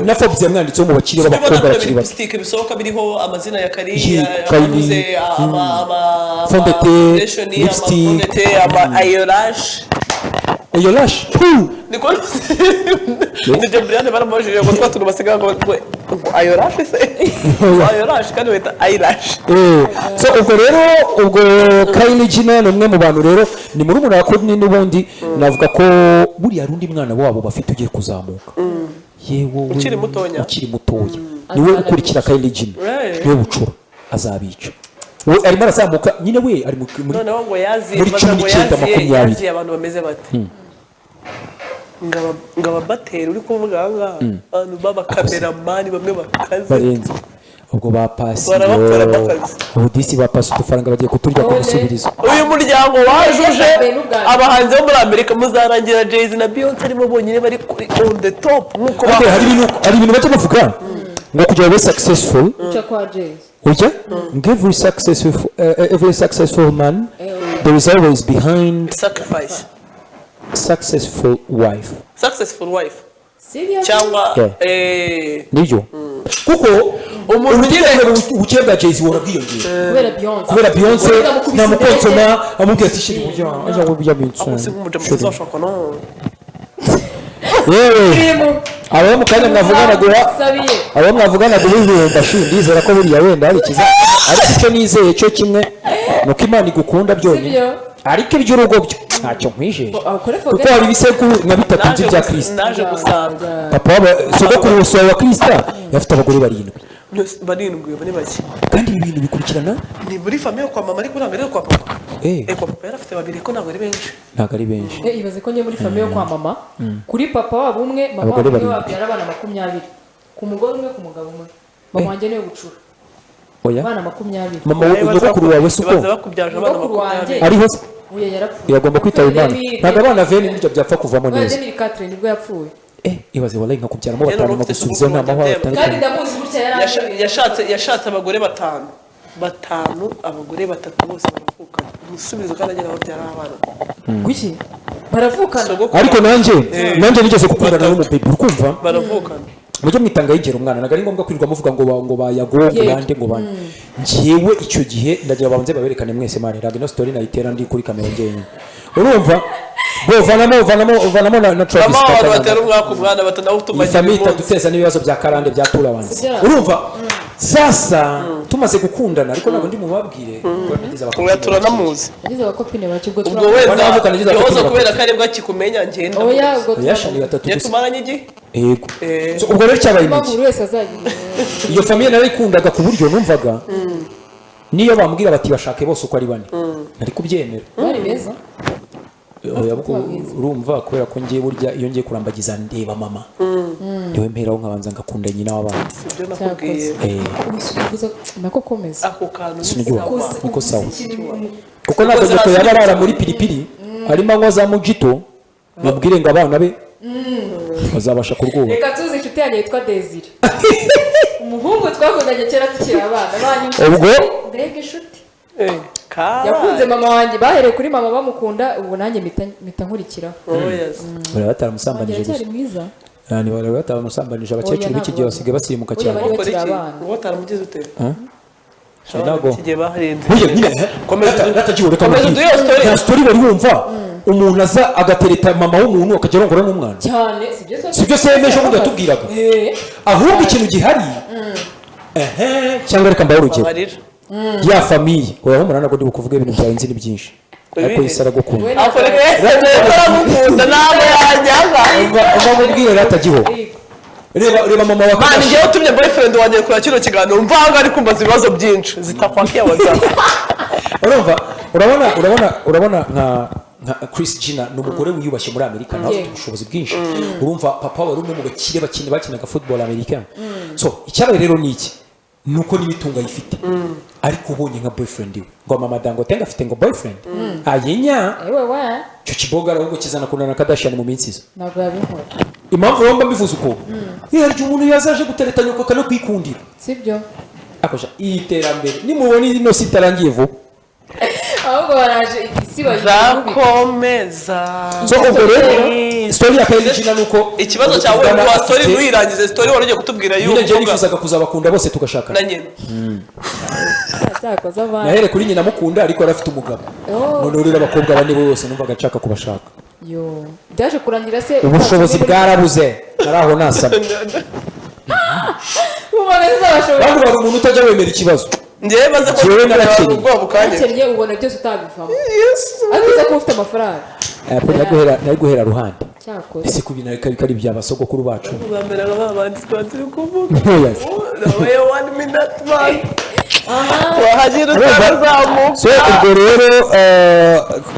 na Forbes yamwanditseho mu bakire b'abakobwa bakiri bato lipstick bisohoka biriho amazina ya Kylie fondete lipstick eyolash niko ndije Brian baramujije ngo twaturu basiga ngo eyolash kandi wita eyelash so ubwo Kylie Jenner umwe mu bantu rero ni muri umuntu Kourtney n'ubundi navuga ko buriya rundi mwana wabo bafite ugiye kuzamuka yewe ukiri mutoya niwe ukurikira Kylie Jenner niwe bucura azabica we arimo arazamuka nyine we ari muri noneho ngo yazi abantu bameze bate ngaba batera uri kuvuga ngaha abantu baba cameraman bamwe bakaze barenze ubwo bapasi barabakora bakaze ubu disi bapasi udufaranga bagiye kuturya ku bisubirizo uyu muryango wajuje abahanzi bo muri Amerika muzarangira Jay-Z na Beyonce arimo bonyine bari on the top nkuko hari ibintu bake bavuga ngo kugira ngo successful kwa Jay-Z every successful man there is always behind sacrifice successful wife cyangwa nibyo kuko umuntu ugiye ukebwa Jay-Z warabwiyongera kubera Beyonce namukonsoma amubwira ati shiri ajya ngo bijya Beyonce yewe abo mukanya mwavugana guhihimba ndizera ko buriya wenda ari kiza ariko icyo nizeye cyo kimwe nuko Imana igukunda byonyine ariko iby'urugo byo ntacyo nkwijeye kuko hari ibisekuru nka bitatu nzi bya Kristo naje gusanga papa sogokuru usohoye wa Kristo yafite abagore barindwi bari bake kandi ibi bintu bikurikirana ni muri famille kwa mama ariko ntabwo ari kwa papa kwa papa yarafite babiri ko ntabwo ari benshi ibaze ko njye muri famille kwa mama kuri papa wabo umwe mama wabo babyara abana 20 ku mugore umwe ku mugabo umwe mama wanjye niwe bucura abana 20 mama nyogokuru wawe suko bakubyaje abana 20 ariho uye yarapfuye yagomba kwitaba Imana ntabwo abana veni n'ibyo byapfa kuvamo neza 2004 nibwo yapfuye ibaze wallahi nkakubyaramo batanu gusubiza nama aho kandi ndamuzi gutya yashatse abagore batanu abagore batatu bose baravukana umusubizo kandi agera aho byara abana guki baravukana ariko nanjye nigeze gukundana n'umubaby urukumva baravukana mujye mwitanga yigera umwana nagari ngombwa kwirirwa muvuga ngo bayagogo bande ngo bande ngiyewe icyo gihe ndagira babanze baberekane mwese mani raga no story nayitera ndi kuri kamera ngenyine urumva bo vanamo na Travis Scott batera umwaka umwana batanaho utumanye famita duteza n'ibibazo bya karande bya turawanze urumva sasa tumaze gukundana ariko ntabwo ndi mubabwire ngo turanamuzi yagize abakopine bake ubwo ubwo wenda yoza kubera kare bwa kikumenya ngenda oya ubwo yashani gatatu tumaranye iki yego ubwo rero cyabaye iki buri wese azagira iyo famille narikundaga ku buryo numvaga niyo bambwira bati bashake bose uko ari bane nari kubyemera bari beza urumva kubera ko ngiye burya iyo ngiye kurambagiza ndeba mama niwe mperaho nkabanza ngakunda nyina w'abana sibyo nakubwiye nako komeza ako kantu niko sawa kuko ntabwo nyoko yaba arara muri piripiri harimo anywa za mujito mubwire ngo abana be bazabasha kurwuba reka tuzi inshuti yanjye yitwa Desire umuhungu twakundanye kera tukiri abana ubwo mbega inshuti yakunze mama wanjye bahereye kuri mama bamukunda ubu nanjye mpita nkurikiraho bari bataramusambanije cyari mwiza yani bari bataramusambanije abakecuru b'iki gihe basigaye basirimuka cyane uwo utaramugize ute ntabwo kigiye baharenze nta story bari bumva umuntu aza agatereta mama w'umuntu akagerongora n'umwana cyane sibyo se yemeje ubundi yatubwiraga ahubwo ikintu gihari cyangwa reka mbaho urugero ya famiye oyaho murana ngo ndi bukuvuga ibintu byawe nzi ni byinshi ariko yisara gukunda aramukunda ntabwo yajyaga umubwire ratagiho reba mama wa mani ngewe utumye boyfriend wanjye kura kino kiganiro mvanga ari kumbaza ibibazo byinshi zitakwakiye WhatsApp urabona nka Chris Jenner ni umugore wiyubashye muri Amerika nawe afite ubushobozi bwinshi urumva papa wari umwe mu bakire bakinaga football american so icyabaye rero ni iki nuko n'imitungo ayifite ariko ubonye nka boyfriend we ngo mama Dangote afite ngo boyfriend ayenya cyo kibogara ahubwo kizana kunana Kardashian mu minsi izo ntabwo yabinkora impamvu wamba mbivuze uko yaryo umuntu yazaje gutereta nyoko kana kwikundira sibyo akosha iterambere nimubona ino sitarangiye vuba ahubwo baraje isi bakomeza so ubwo rero story ya Kylie Jenner nuko ikibazo cyawe wa story ntuyirangize story wari ugiye kutubwira yuko nyine nifuzaga kuzabakunda bose tugashaka na nyine nahere kuri nyina mukunda ariko arafite umugabo none rero abakobwa bane bose numvaga nshaka kubashaka yo byaje kurangira se ubushobozi bwarabuze naraho nasaba bavuga umuntu utajya wemera ikibazo ngewe maze ko ubwoba ukanye cyane ubona byose utabivamo ariko ko ufite amafaranga nari guhera ruhande cyakora ese kubina ari bya basogokuru bacu ubambera nk'abandi twatiri kuvuga nawe 1 minute man wahagira utazamuka so ubwo rero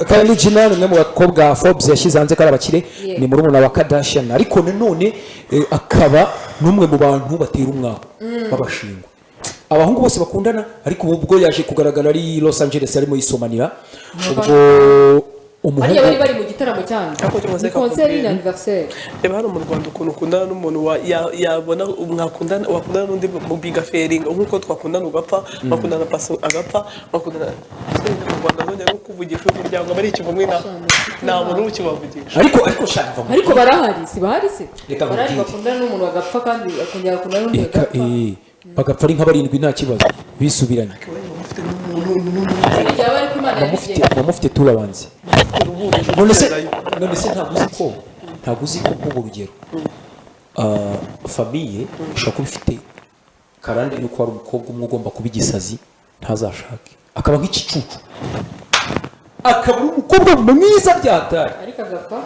Kylie Jenner umwe mu bakobwa Forbes yashyize hanze kari abakire ni murumuna wa Kardashian ariko nanone akaba n'umwe mu bantu batera umwaka babashingwa abahungu bose bakundana ariko ubwo yaje kugaragara ari Los Angeles arimo yisomanira ubwo umuhungu bari mu gitaramo cyane ni concert y'anniversaire reba hano mu Rwanda ukuntu ukundana n'umuntu yabona mwakundana wakundana n'undi mu big affair nkuko twakundana ugapfa bakundana paso agapfa bakundana mu Rwanda nongera no kuvugisha umuryango bari ikivumwe na muntu ukibavugisha ariko barahari si bahari se barahari bakundana n'umuntu agapfa kandi akongera akundana n'undi agapfa bagapfa ari nk'abarindwi nta kibazo bisubiranye bamufite turabanze none se ntabwo uzi ko nk'ubu rugero famiye ushobora kuba ifite karande nuko hari umukobwa umwe ugomba kuba igisazi ntazashake akaba nk'igicucu akaba umukobwa mwiza byatari ariko agapfa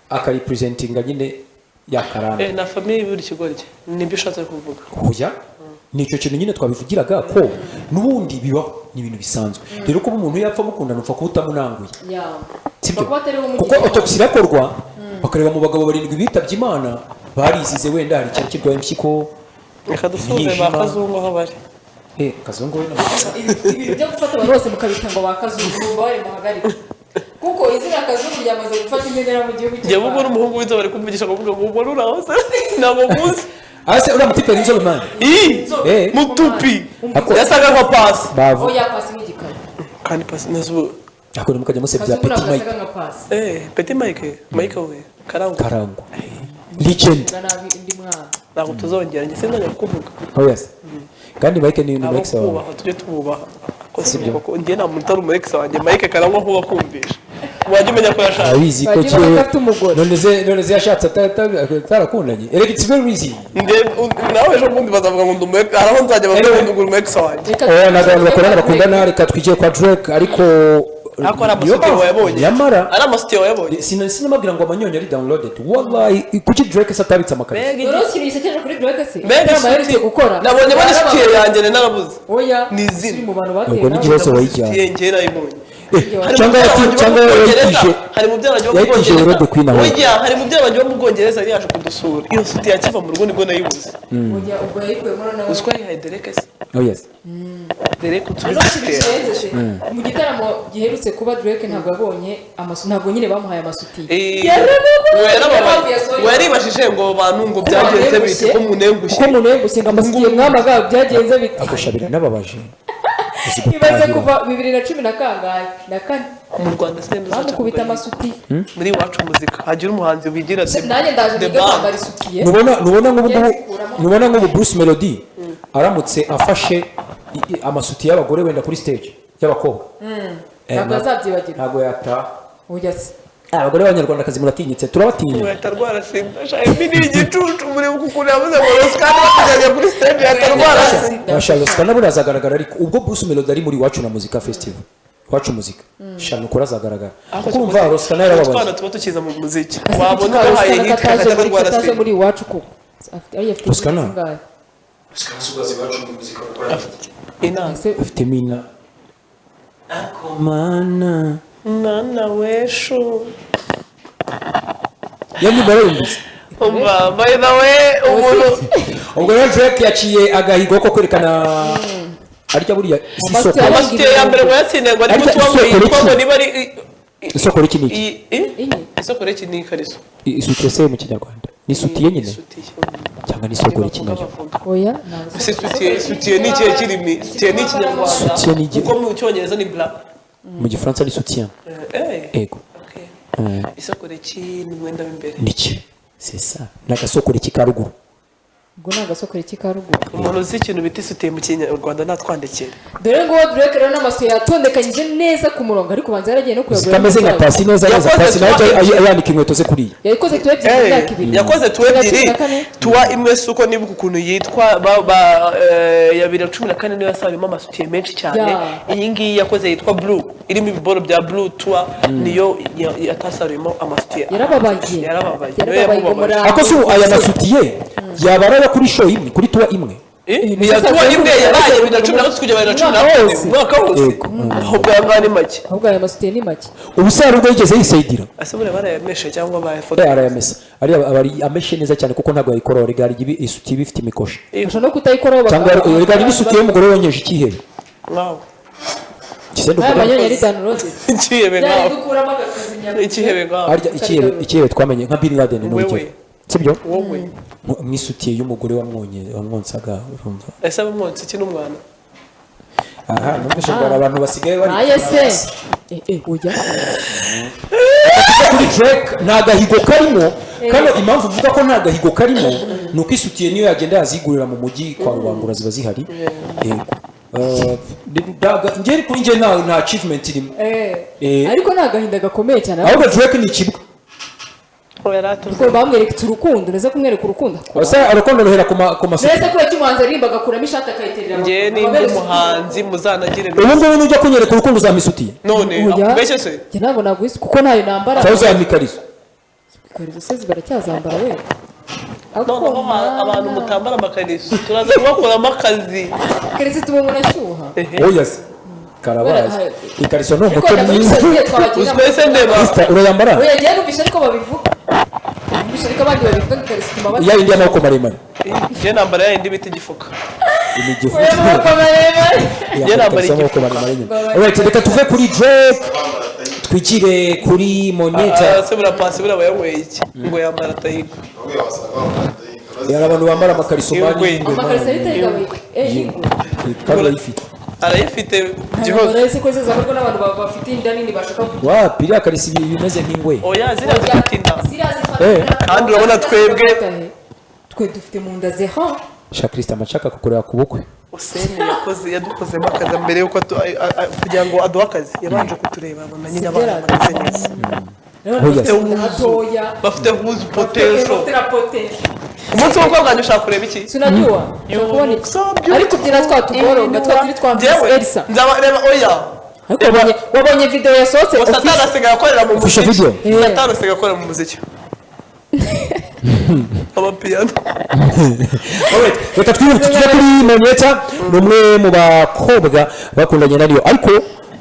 akaripresentinga nyine yakarande na famiye buri kigorye nibyo ushatse kuvuga oya nicyo kintu nyine twabivugiraga ko nubundi bibaho ni ibintu bisanzwe rero kuba umuntu yapfa mukundana upfa kuba utamunanguye sibyo kuko autopsy irakorwa bakareba mu bagabo barindwi bitabye Imana barizize wenda hari ikintu kirwaye impyiko reka dusuze ba Kazungu aho bari Kazungu we ibintu byo gufata abantu bose mukabita ngo ba Kazungu bari muhagarike kuko izina Kazungu ryamaze gufata imyenda mu gihugu cyacu yewe n'umuhungu w'inzo bari kumvugisha kuvuga ngo ubwo uraho se nabo muzi ase ura mutipe n'inzo man mutupi yasaga nka pasi oya pasi n'igikara kandi pasi nazo akora mukajya musebya Petit Mike Mike we Karangu legend ntabwo tuzongera njye sinzongera kuvuga yes kandi Mike ni Alex wawe tujye tububaha ko sibyo koko njye nta muntu ari Alex wanjye Mike Karangu aho kumvisha wajye umenya ko yashaka abizi ko none ze yashatse atarakundanye erega it's very easy nawe ejo bundi bazavuga ngo ndumuke araho nzajya bavuga ngo ndumuke Alex wanjye n'abantu bakorana bakundana reka twigiye kwa Drake ariko akora amasitio yabonye yamara ari amasitio yabonye sinamabwira ngo amanyonyo ari downloaded wallahi kuki Drake satabitse amakara rero kirisekeje kuri Drake se mbega gukora nabonye muri sitio yanjye narabuze oya ni izina mu bantu bateye ubwo n'igihozo wayijyana ngera ibonye hari mu byo bajya mu Bwongereza yaje kudusura iyo suti yakiva mu rugo nibwo nayibuze ubwo yayikuyemo noneho uswa yihaye Derek se Derek mu gitaramo giherutse kuba Drake ntabwo yabonye ntabwo nyine bamuhaye amasuti yaribashije ngo bantu ngo byagenze bite ko munengushye ngo amasuti mwamaga byagenze bite akoshabira nababaje ibaze kuva 2010 na kane mu Rwanda sende bamukubita amasuti muri wacu muzika hagira umuhanzi wigira nanjye ndaje niga kwambara isutiye nubona nk'ubu Bruce Melody aramutse afashe amasuti y'abagore wenda kuri stage y'abakobwa ntabwo azabyibagirwa ntabwo yataha ujya se abagore b'abanyarwandakazi muratinyitse turabatinya yatarwara sida shaimi ni igicucu muri kukuri yavuze ngo Oscar bakujyanye kuri stage yatarwara sida bashaka Oscar nabo azagaragara ariko ubwo Bruce Melody ari muri wacu na muzika festival wacu muzika shano kora azagaragara kumva Oscar nayo arababaje tuba tukiza mu muziki wabona bahaye hit katarwara sida muri wacu ko afite Oscar na Oscar sugazi wacu mu muzika afite mina akomana nana wesho yamwe barumvise by the way umuntu ubwo rero Drake yaciye agahigo ko kwerekana arya buriya isoko amasite ya mbere ngo yatsinde ngo ari gutwa niba ari isoko riki niki isoko riki ni kariso isutiye se mu kinyarwanda ni sutiye nyine cyangwa ni isoko riki nayo oya sutiye ni kiye kirimi sutiye ni kinyarwanda kuko mu cyongereza ni black mu gifaransa ni soutien ego isoko riki ni mwenda w'imbere niki c'est ça nagasoko riki ka ruguru ubwo nagasoko riki ka ruguru umuntu uzi ikintu bita isutiye mu Kinyarwanda natwandikira dore ngo Drake rero n'amasuti yatondekanyije neza ku murongo ariko banza yaragiye no kuyagura kameze nka pasi neza pasi nayo yanika inkweto ze kuriya yakoze tuwe ebyiri yakoze tuwe ebyiri tuwa imwe suko nibuka ukuntu yitwa ya 2014 niyo yasabimo amasuti menshi cyane iyi ngiyi yakoze yitwa blue irimo ibiboro bya blue tuwa niyo yatasabimo amasuti yarababaye ako so aya masutiye yabarara kuri show imwe kuri tuwa imwe tuwa imwe yabaye 2013 kujya 2014 mwaka wose ahubwo yangana ni make ahubwo aya masutiye ni make ubusara ubwo yigeze yisaidira asubure barayameshe cyangwa bayafoto arayamesa ari abari ameshe neza cyane kuko ntabwo yayikorora gari gibi isuti bifite imikosha ushobora no kutayikoroba cyangwa gari bisuti y'umugore wonyeje ikihebe wow kisendo kwa manyo yari download ikihebe ngaho dukuramo agakazimya ikihebe ngaho arya ikihebe twamenye nka Bin Laden n'urugero sibyo wowe mwisutiye y'umugore wamwonsaga urumva ese abamwonsa iki n'umwana aha numvise ngo abantu basigaye bari ayese ujya kuri Drake nta gahigo karimo kano impamvu uvuga ko nta gahigo karimo ni uko isutiye niyo yagenda yazigurira mu mujyi kwa rubangura ziba zihari ngeri kuri nge nta achievement irimo ariko nta gahinda gakomeye cyane ahubwo Drake ni ikibwa kuko bamwereka urukundo neza kumwereka urukundo asa urukundo ruhera ku masuku neza ko cyumuhanzi arimba agakuramo ishati akayiterera nge ni umuhanzi muzanagire ubu ngubu nujya kunyereka urukundo uzamisutiye none akubeshye se nge ntabwo nagwise kuko ntayo nambara cyangwa uzamikarizo ikarizo se baracyazambara we noneho abantu mutambara amakariso turaza kubakuramo akazi ikarizo tubona unashyuha oya se karabaye ikariso ni umuco mwiza uzwese ndeba urayambara oya ngiye numvise ariko babivuga numvise ariko abandi babivuga ngo ikariso ituma bati ya indi y'amaboko maremare ngiye nambara ya indi bita igifuka imigifuka y'amaboko maremare ngiye nambara igifuka alright reka tuve kuri Drake twikire kuri Moneta se burapasi burabaye iki ngo yambara tayiga yari abantu bambara amakariso mani amakariso ari tayiga yingo kandi ayifite arayifite gihozo arayise ko zeza ko n'abantu bafite inda nini bashaka wa pili akarisi bimeze nk'ingwe oya zira zifite inda kandi urabona twebwe twe dufite mu nda zeha Shakrista amachaka kukorera ku bukwe Useni yadukozemo akazi mbere yuko kugira ngo aduhe akazi yabanje kutureba abona nyine abana bameze neza bafite huzi potential umunsi w'uko bwanyu ushaka kureba iki sinajua kubona iki ariko byira twatugoro gatwatiri twambaye Elsa nzabareba oya wabonye video yasohotse Satana asigaye akorera mu muziki Satana asigaye akorera mu muziki abapiyano reka twibutse tujya kuri Moneta ni umwe mu bakobwa bakundanye na Rio ariko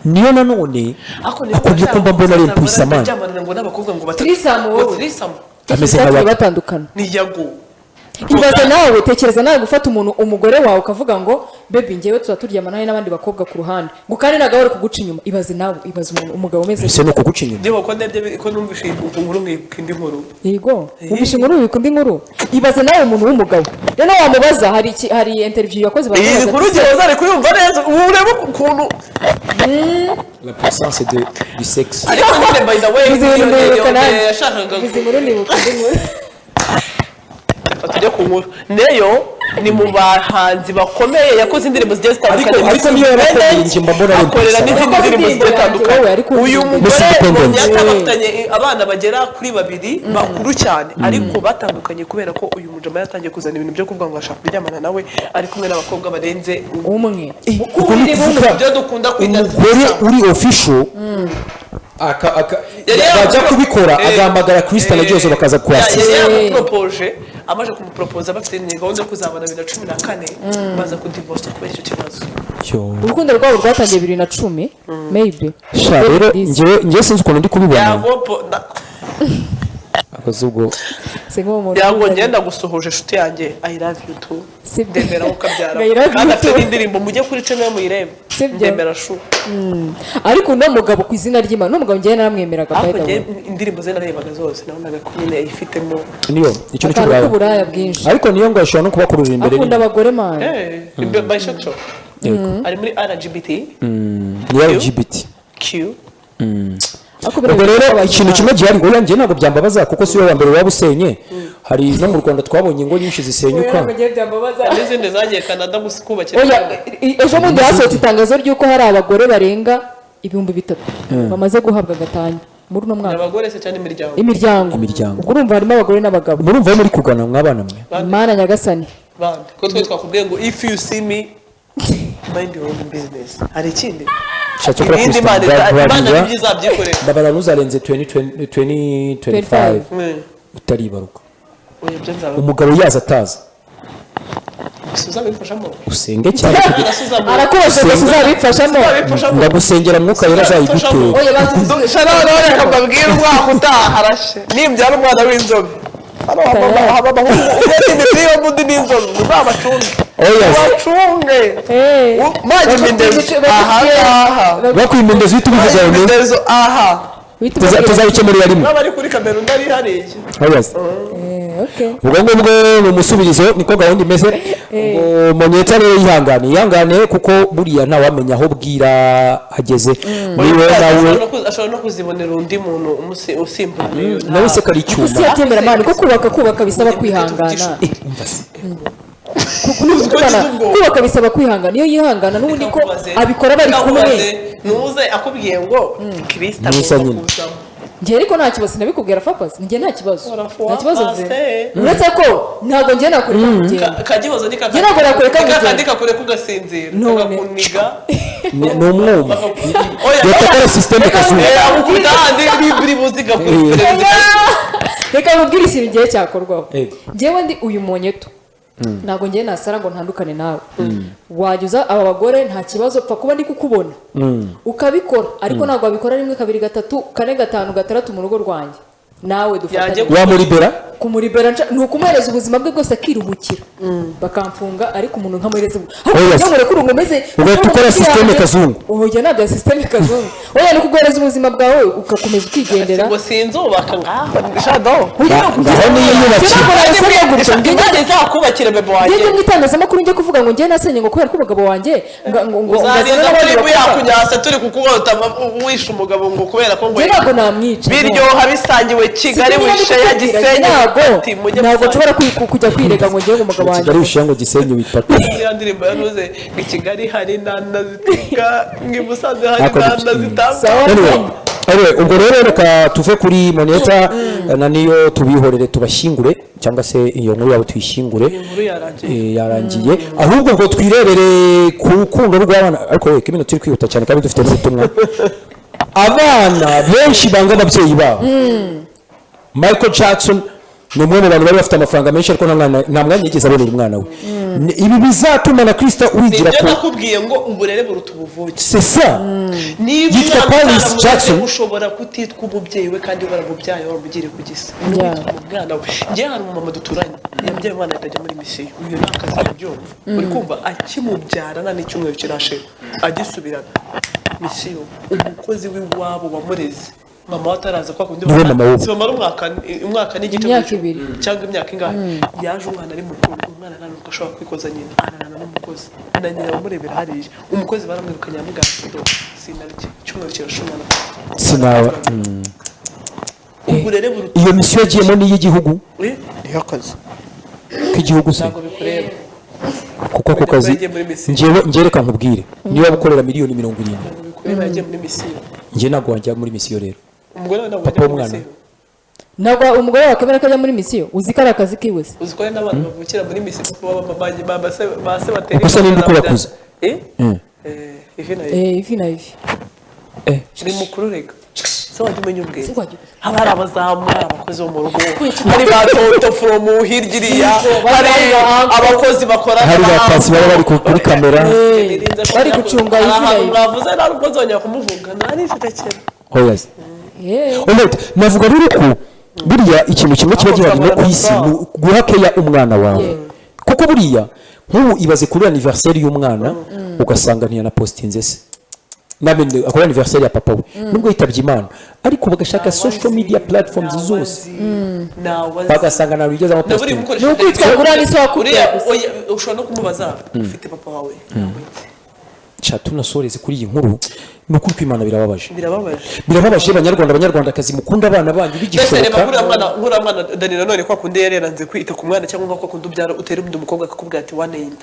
niyo nanone akubye ko mba mbona ari impusamani ngo n'abakobwa ngo Trisam wowe ameze nka batandukana ni yago ibaze nawe tekereza nawe gufata umuntu umugore wawe ukavuga ngo baby ngewe tuzaturyama nawe n'abandi bakobwa ku ruhande ngo kandi nagahore kuguca inyuma ibaze nawe ibaze umugabo umeze ese no kuguca inyuma ndiho ko ndebye ko numvishe inkuru nk'indi nkuru yego umvishe inkuru wikundi nkuru ibaze nawe umuntu w'umugabo rero wamubaza hari interview yakoze iyi nkuru gihe uzari kuyumva neza urebe ukuntu la puissance du sexe ariko nyine by the way yashakaga izi nkuru ni bukundi nkuru tujya ku nkuru neyo ni mu bahanzi bakomeye yakoze indirimbo zigiye zitandukanye ariko niyo yabakoreye mbona ari akorera n'izindi ndirimbo zigiye zitandukanye uyu mugore yatandukanye abana bagera kuri 2 bakuru cyane ariko batandukanye kubera ko uyu mujama yatangiye kuzana ibintu byo kuvuga ngo ashaka kuryamana nawe ari kumwe n'abakobwa barenze umwe byo dukunda kwita umugore uri official bajya kubikora agahamagara Christian Agiyozo bakaza kuhasisa yamupropoje amaje kumupropoza bafite gahunda yo kuzabana 2014 baza kudivorce kubera icyo kibazo urukundo rwabo rwatangiye 2010 maybe sha rero ngewe sinzi ukuntu ndi kubibona akazubwo yango ngenda gusuhuje inshuti yanjye I love you too ndemera ukabyara kandi afite indirimbo mujye kuri channel muyirebe ndemera shu ariko no mugabo ku izina ry'Imana no mugabo ngiye naramwemeraga kandi indirimbo ze narebaga zose nabonaga ko nyine ifitemo niyo icyo cy'uburaya bwinshi ariko niyo ngo ashobora no kubakurura imbere akunda abagore man bisexual ari muri LGBT ni LGBT Q ubwo rero ikintu kimwe gihari ngo yanjye ntabwo byambabaza kuko si wowe wa mbere waba usenye hari no mu Rwanda twabonye ngo nyinshi zisenyuka n'izindi zagiye Canada kubakira ejo bundi hasohotse itangazo ry'uko hari abagore barenga 3,000 bamaze guhabwa gatanya muri no mwaka abagore se cyane imiryango ubwo urumva harimo abagore n'abagabo murumva muri kugana mwabana mwe Mana nyagasani bande ko twe twakubwiye ngo if you see me mind your own business hari ikindi shacho kwa Christian Bana bizabyikorera babara muzarenze 2025 utaribaruka umugabo yaza ataza uzabifashamo usenge cyane arakoze uzabifashamo ndagusengera mwuka yera azayigutera oya bazusharano reka mbabwire umwaka utaharashe nimbyara umwana w'inzobe hano haba umwe n'indi n'inzobe uzabacunge wacunge maji mindezo aha bakwimendeza bitubivuga mindezo aha tuzabikemurira rimwe n'abari kuri kamera ndari hariye ubwo ngubwo mu musubirizo niko gahunda imeze ngo Monyeta rero yihangane kuko buriya ntawamenya aho bwira hageze niwe nawe ashobora no kuzibonera undi muntu usimbura nawe se kari cyuma gusa yatemera mani ko kubaka bisaba kwihangana kubaka bisaba kwihangana iyo yihangana n'ubundi ko abikora bari kumwe nuze akubwiye ngo Kristo akuzamo njye ariko nta kibazo sinabikubwira Fapasi njye nta kibazo nze uretse ko ntabwo njye nakureka kugenda kagihozo nika njye ntabwo nakureka kugenda kandi kakure kugasinzira kugakuniga ni umwuma yakora system kazungu kandi biri buziga kuri reka mubwire ikintu igihe cyakorwaho njyewe ndi uyu Monyeto ntabwo ngiye nasara ngo ntandukane nawe wajya aba bagore nta kibazo pfa kuba ndi kukubona ukabikora ariko ntabwo wabikora 1 2 3 4 5 6 mu rugo rwanjye nawe dufatanye wamuribera kumuribera ni ukumuhereza ubuzima bwe bwose akiruhukira bakamfunga ariko umuntu nkamureze cyangwa ko urumeze ukora system kazungu oya nabyo system kazungu oya no kuguhereza ubuzima bwawe ugakomeza ukigendera ngo sinzubaka ngaho ndishado ngaho ni yubakira ngende zakubakira bebe wanjye ngende mwitangazamakuru njye kuvuga ngo njye nasenye ngo kubera ko umugabo wanjye ngo uzariza muri yakunyasa turi kukugota wisha umugabo ngo kubera ko ngo ntabwo namwica biryoha bisangiwe Kigali wisha ya Gisenyi ntabwo nshobora kujya kwirega ngo ngiye ngo umugabo wanjye Kigali wisha ngo Gisenyi witaka ya ndirimbo yanuze ngo Kigali hari nanda zitika ngimusanze hari nanda zitanga ubwo rero reka tuve kuri Monyeta na niyo tubihorere tubashyingure cyangwa se iyo nkuru yabo tuyishyingure yarangiye ahubwo ngo twirebere ku rukundo rw'abana ariko reka ibintu turi kwihuta cyane kandi dufite n'ubutumwa abana benshi banga ababyeyi babo Michael Jackson ni umwe mu bantu bari bafite amafaranga menshi ariko nta mwanya yigeze abonera umwana we ibi bizatuma na Krista wigira ko nakubwiye ngo uburere buruta ubuvuke c'est ça yitwa Paris Jackson ushobora kutitwa umubyeyi we kandi baramubyaye wamugire ku gisa umwana we ngiye hari umumama duturanye yabyaye umwana atajya muri misiyo uyu nakazi byumva uri kumva akimubyara nta n'icyumweru kirashira agisubirana misiyo umukozi w'iwabo wamureze mama wataraza kwa kundi bamara umwaka n'igice cyangwa imyaka ingahe yaje umwana ari mukuru umwana nta nuko ashobora kwikoza nyina anana n'umukozi na nyina bamurebera hariya umukozi baramwirukanye yamugasido sinarye icyumweru kirashumana sinawa uburere buruta iyo misiyo yagiyemo n'iy'igihugu niyo kazi k'igihugu se ntabwo bikureba kuko ako kazi njyewe reka nkubwire niba gukorera miliyoni 70 bikureba yagiye muri misiyo njye ntabwo wajya muri misiyo rero umugore we ntabwo ajya muri misiyo ntabwo umugore wakemera ko ajya muri misiyo uzi ko ari akazi kiwe se uzi ko hari n'abantu bavukira muri misiyo base batera gusa nimba uko bakuze ivi na ivi ni mukuru rega so wajya umenya ubwenge haba hari abazamu abakozi bo mu rugo hari ba toto from hirya iriya hari abakozi bakora hari batasi baba bari kuri kamera bari gucunga ivi na ivi mwavuze nta nubwo nzongera kumuvuga narifitekera oyazi navuga rero ko buriya ikintu kimwe kiba gihari no ku isi guha keya umwana wawe kuko buriya nk'ubu ibaze kuri anniversaire y'umwana ugasanga ntiyanapostinze se namenye akora anniversaire ya papa we nubwo yitabye Imana ariko bagashaka social media platforms zose bagasanga nawe bigeze ama posting no kwitwa gurani so akuriya ushobora no kumubaza ufite papa wawe chatu nasoreze kuri iyi nkuru nukuri kw'Imana birababaje abanyarwandakazi mukunda abana banyu bigishoboka nkura mwana Danilo none kwa kundi yareranze kwita ku mwana cyangwa kwa kundi ubyara utera undi mukobwa akakubwira ati wanenda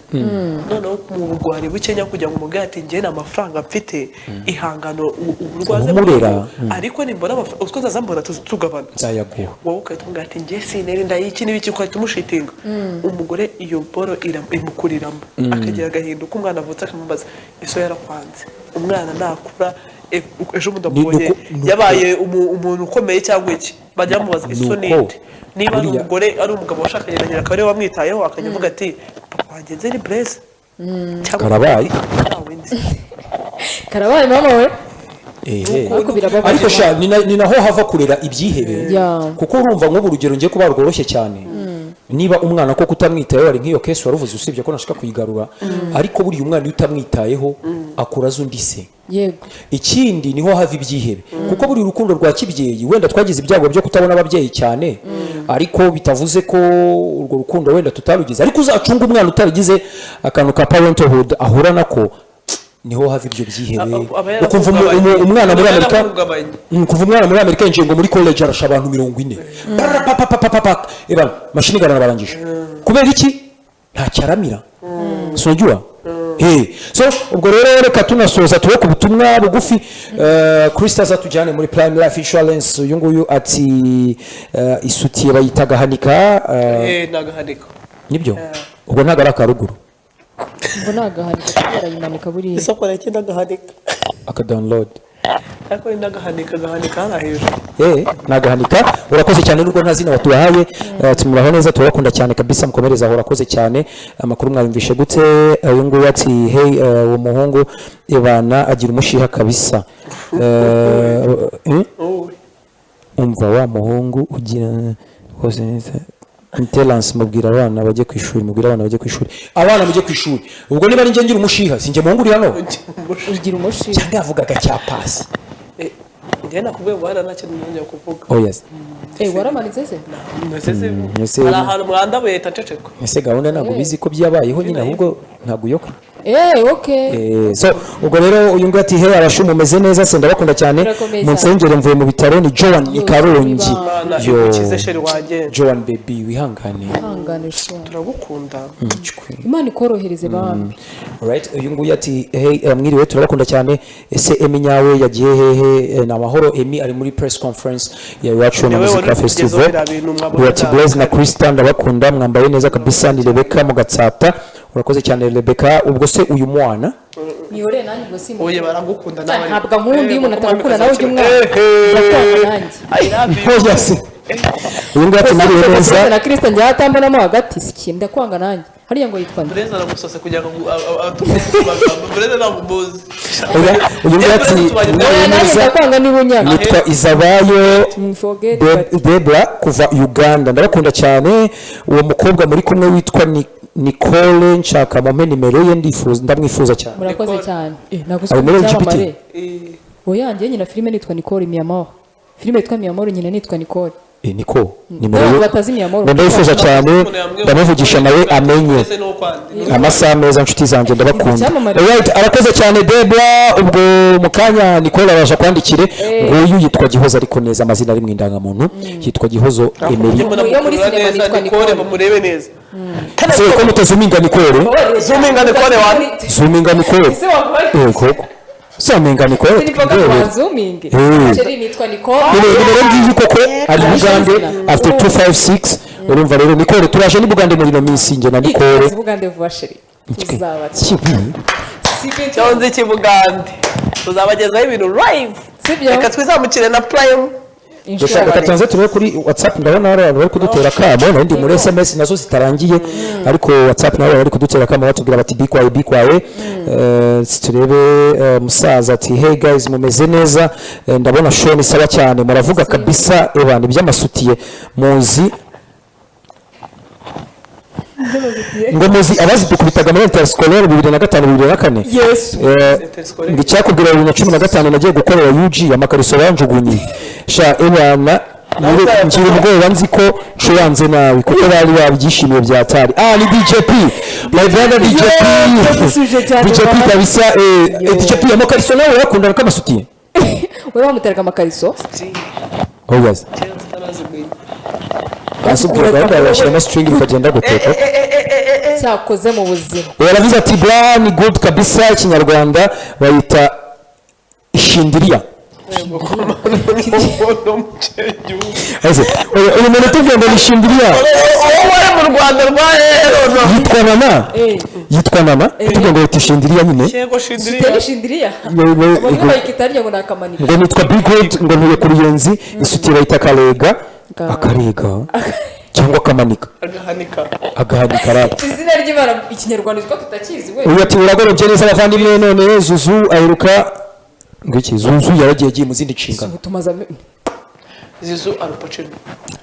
none mu bugwari bukenya kujya ngo mugati ngiye na amafaranga mfite ihangano uburwaze ariko nimbona utwo zazambura tugabana nzayaguha wowe ukahita ati ngiye sineri ndayiki n'ibiki ukahita umushitinga umugore iyo boro imukuriramo akagira agahinduka umwana avutse akamubaza iso yarakwanze umwana nakura ejo mudabonye yabaye umuntu ukomeye cyangwa iki bajya mubaza isonete niba ari umugore ari umugabo washakanye na nyina akaba ariwe wamwitayeho akanyavuga ati papa wanjye nzi ni Blaise karabaye mama we ariko sha ni naho hava kurera ibyihebe kuko urumva nk'ubu urugero ngiye kuba rworoshye cyane niba umwana ko kutamwitayeho ari nk'iyo case waruvuze usibye ko nashaka kuyigarura ariko buri umwana utamwitayeho akura zundi se yego ikindi niho hava ibyihebe kuko buri rukundo rwa kibyeyi wenda twagize ibyago byo kutabona ababyeyi cyane ariko bitavuze ko urwo rukundo wenda tutarugize ariko uzacunga umwana utaragize akantu ka parenthood ahura nako niho hava ibyo byihebe ukumva umwana muri Amerika yinjiye ngo muri college arasha abantu 40 eba mashini garana barangije kubera iki nta cyaramira sonjua so ubwo rero reka tunasoza tuwe ku butumwa bugufi Krista zatujyane muri Prime Life Insurance uyu nguyu ati isutiye bayitaga hanika nagahanika nibyo ubwo ntago ari akaruguru ubwo nagahanika kubera yimanika buriya isoko reke nagahanika akadownload ariko nagahanika hano hejuru nagahanika urakoze cyane nubwo nta zina watubahaye tumuraho neza turabakunda cyane kabisa mukomereza aho urakoze cyane amakuru mwayumvishe gute uyu nguyu ati hey uwo muhungu ibana agira umushiha kabisa umva wa muhungu ugira hose neza Intelance mubwira abana bajye ku ishuri abana mujye ku ishuri ubwo niba ninjye ngira umushiha sinjye muhungu uri hano ugira umushiha cyangwa yavugaga cyapasi njye nakubwiye ngo hara ntacyo nongeye kuvuga oya waramanitse se hari ahantu mwanda beta ceceko ese gahunda ntabwo bizi ko byabayeho nyine ahubwo ntabwo uyoka okay so ubwo rero uyu nguyu ati hey abashumu mumeze neza se ndabakunda cyane mu nsengero mvuye mu bitaro ni Joan Ikarongi Joan baby wihangane turagukunda Imana ikorohereze bambi right uyu nguyu ati hey mwiriwe turabakunda cyane ese Emi nyawe yagiye hehe na mahoro Emi ari muri press conference ya Iwacu na Music Festival ati Blaise na Krista ndabakunda mwambaye neza kabisa ni Rebecca mu Gatsata urakoze cyane Rebecca ubwo se uyu mwana niyore nanjye ngo simba oye baragukunda nawe ntabwo nkundi umuntu atakukunda nawe ujye umwana ndakunda nanjye I love you uyu nguyu atumiriwe neza na Kristo njya atambonamo hagati sikinda kwanga nanjye hariya ngo yitwa nde Breza aramusose kugira ngo Breza namubuze uyu nguyu ati neza kwanga ni bunyanga nitwa Izabayo Debra kuva Uganda ndabakunda cyane uwo mukobwa muri kumwe witwa Nicole nshaka mu nimero ye ndamwifuza cyane murakoze cyane nagusubiza cyamamare oyanjye nyina filime nitwa Nicole Miyamoro filime yitwa Miyamoro nyina nitwa Nicole niko nimero ye batazimya Miyamoro ndayifuza cyane ndamuvugisha nawe amenye amasaha meza nshuti zanjye ndabakunda arakoze cyane Debra ubwo mukanya Nicole araje kwandikire nguyu yitwa Gihozo ariko neza amazina ari mu indangamuntu yitwa Gihozo Emery yo muri sinema nitwa Nicole murebe neza se ko mutazuminga Nicole zuminga Nicole koko Somenga Nicole zooming Cheri nitwa Nicole nimero ngiyi koko ari Bugande after 256 urumva rero Nicole turaje ni Bugande muri no minsi nge na Nicole Bugande vuba Cheri tuzaba cyonze kibugande tuzabagezaho ibintu live reka twizamukire na Prime Reka tanze turebe kuri WhatsApp ndabona bari kudutera kamo nandi muri SMS nazo zitarangiye ariko WhatsApp nabo bari kudutera kamo batubwira bati bikwaye turebe musaza ati hey guys mumeze neza ndabona show ni saba cyane muravuga kabisa ebana by'amasutiye muzi ngo muzi abazi dukubitaga muri interscolaire 2005-2004 yes ngicyakubwira 2015 nagiye gukorera UG amakariso banjugunye sha ebana ngira ubwoba nzi ko nshuyanze nawe kuko bari babyishimiye byatari ni DJP my brother DJP kabisa DJP amakariso nawe yakundana kamasutiye wewe wamuteraga amakariso oyaza asubira gahunda yashiramo string ikagenda guteka cyakoze mu buzima yaravuze ati brand good kabisa ikinyarwanda bayita ishindiriya uyu muntu tuvuga ngo nishindiriya wowe mu Rwanda rwa yitwa nana tuvuga ngo tishindiriya nyine shindiriya ngo bayikitarya ngo nakamanika ngo nitwa big good ngo ntuye kuri yenzi isuti bayita akarega cyangwa akamanika agahanika rap izina ry'Imana ikinyarwanda twa tutakizi we uyu ati uragorobye neza abavandimwe none Zuzu aheruka ngiki Zuzu yaragiye mu zindi nshingano tumaza Zuzu arupocero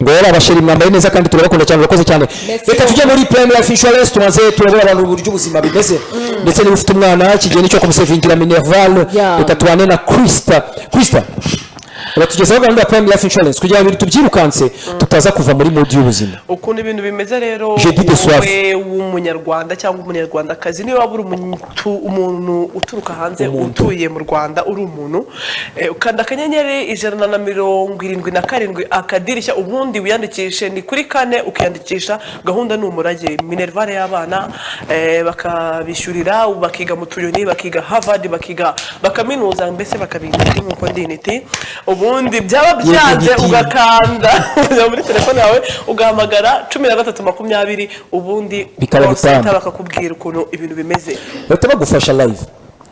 ngo yari abasheri mwambaye neza kandi turabakunda cyane urakoze cyane reka tujye muri Prime Life Insurance tumaze turabura abantu uburyo ubuzima bimeze ndetse niba ufite umwana kigeni cyo kumusevingira Minerval reka tubane na Krista Uratugezaho gahunda ya Prime Life Insurance kugira ngo tubyirukanse tutaza kuva muri mode y'ubuzima. Ukuntu ibintu bimeze rero wowe w'umunyarwanda cyangwa umunyarwandakazi niba wabura umuntu uturuka hanze utuye mu Rwanda uri umuntu ukanda akanyenyeri 177 akadirishya ubundi wiyandikishe ni kuri kane ukiyandikisha gahunda ni umurage Minerval y'abana bakabishyurira bakiga mu tuyoni bakiga Harvard bakiga bakaminuza mbese bakabinda nk'uko ndiniti ubundi byaba byanze ugakanda muri telefone yawe ugahamagara 1320 ubundi bikabita bakakubwira ukuntu ibintu bimeze bagufasha live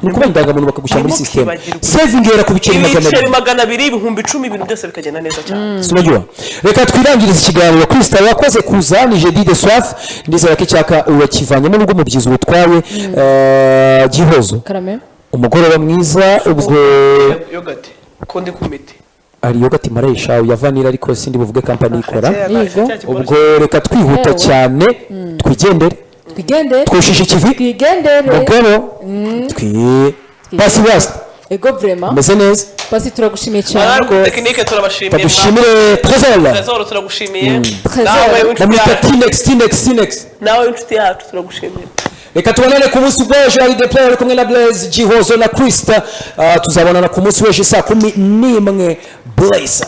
nuko bendaga bakagushyira muri system saving era ku biceri 200 ibihumbi 10 ibintu byose bikagenda neza cyane sinajua reka twirangirize ikiganiro Krista wakoze kuzana jeudi de soif ndizera ko cyaka urakivanyemo n'ubwo mubyizi ubutwaye Gihozo umugoroba mwiza ubwo yogati kondi kumiti ari yogati maresha ya vanilla ariko sindi buvuge company ikora ubwo reka twihuta cyane twigendere twushije ikivi mugabo pasi west ego vraiment meze neza pasi turagushimiye cyane ko technique turabashimiye tadushimire Trezor turagushimiye next nawe inshuti yacu turagushimiye reka tubonane ku munsi w'ejo ari Deplayer kumwe na Blaze Gihozo na Krista tuzabonana ku munsi w'ejo saa 11 Blaze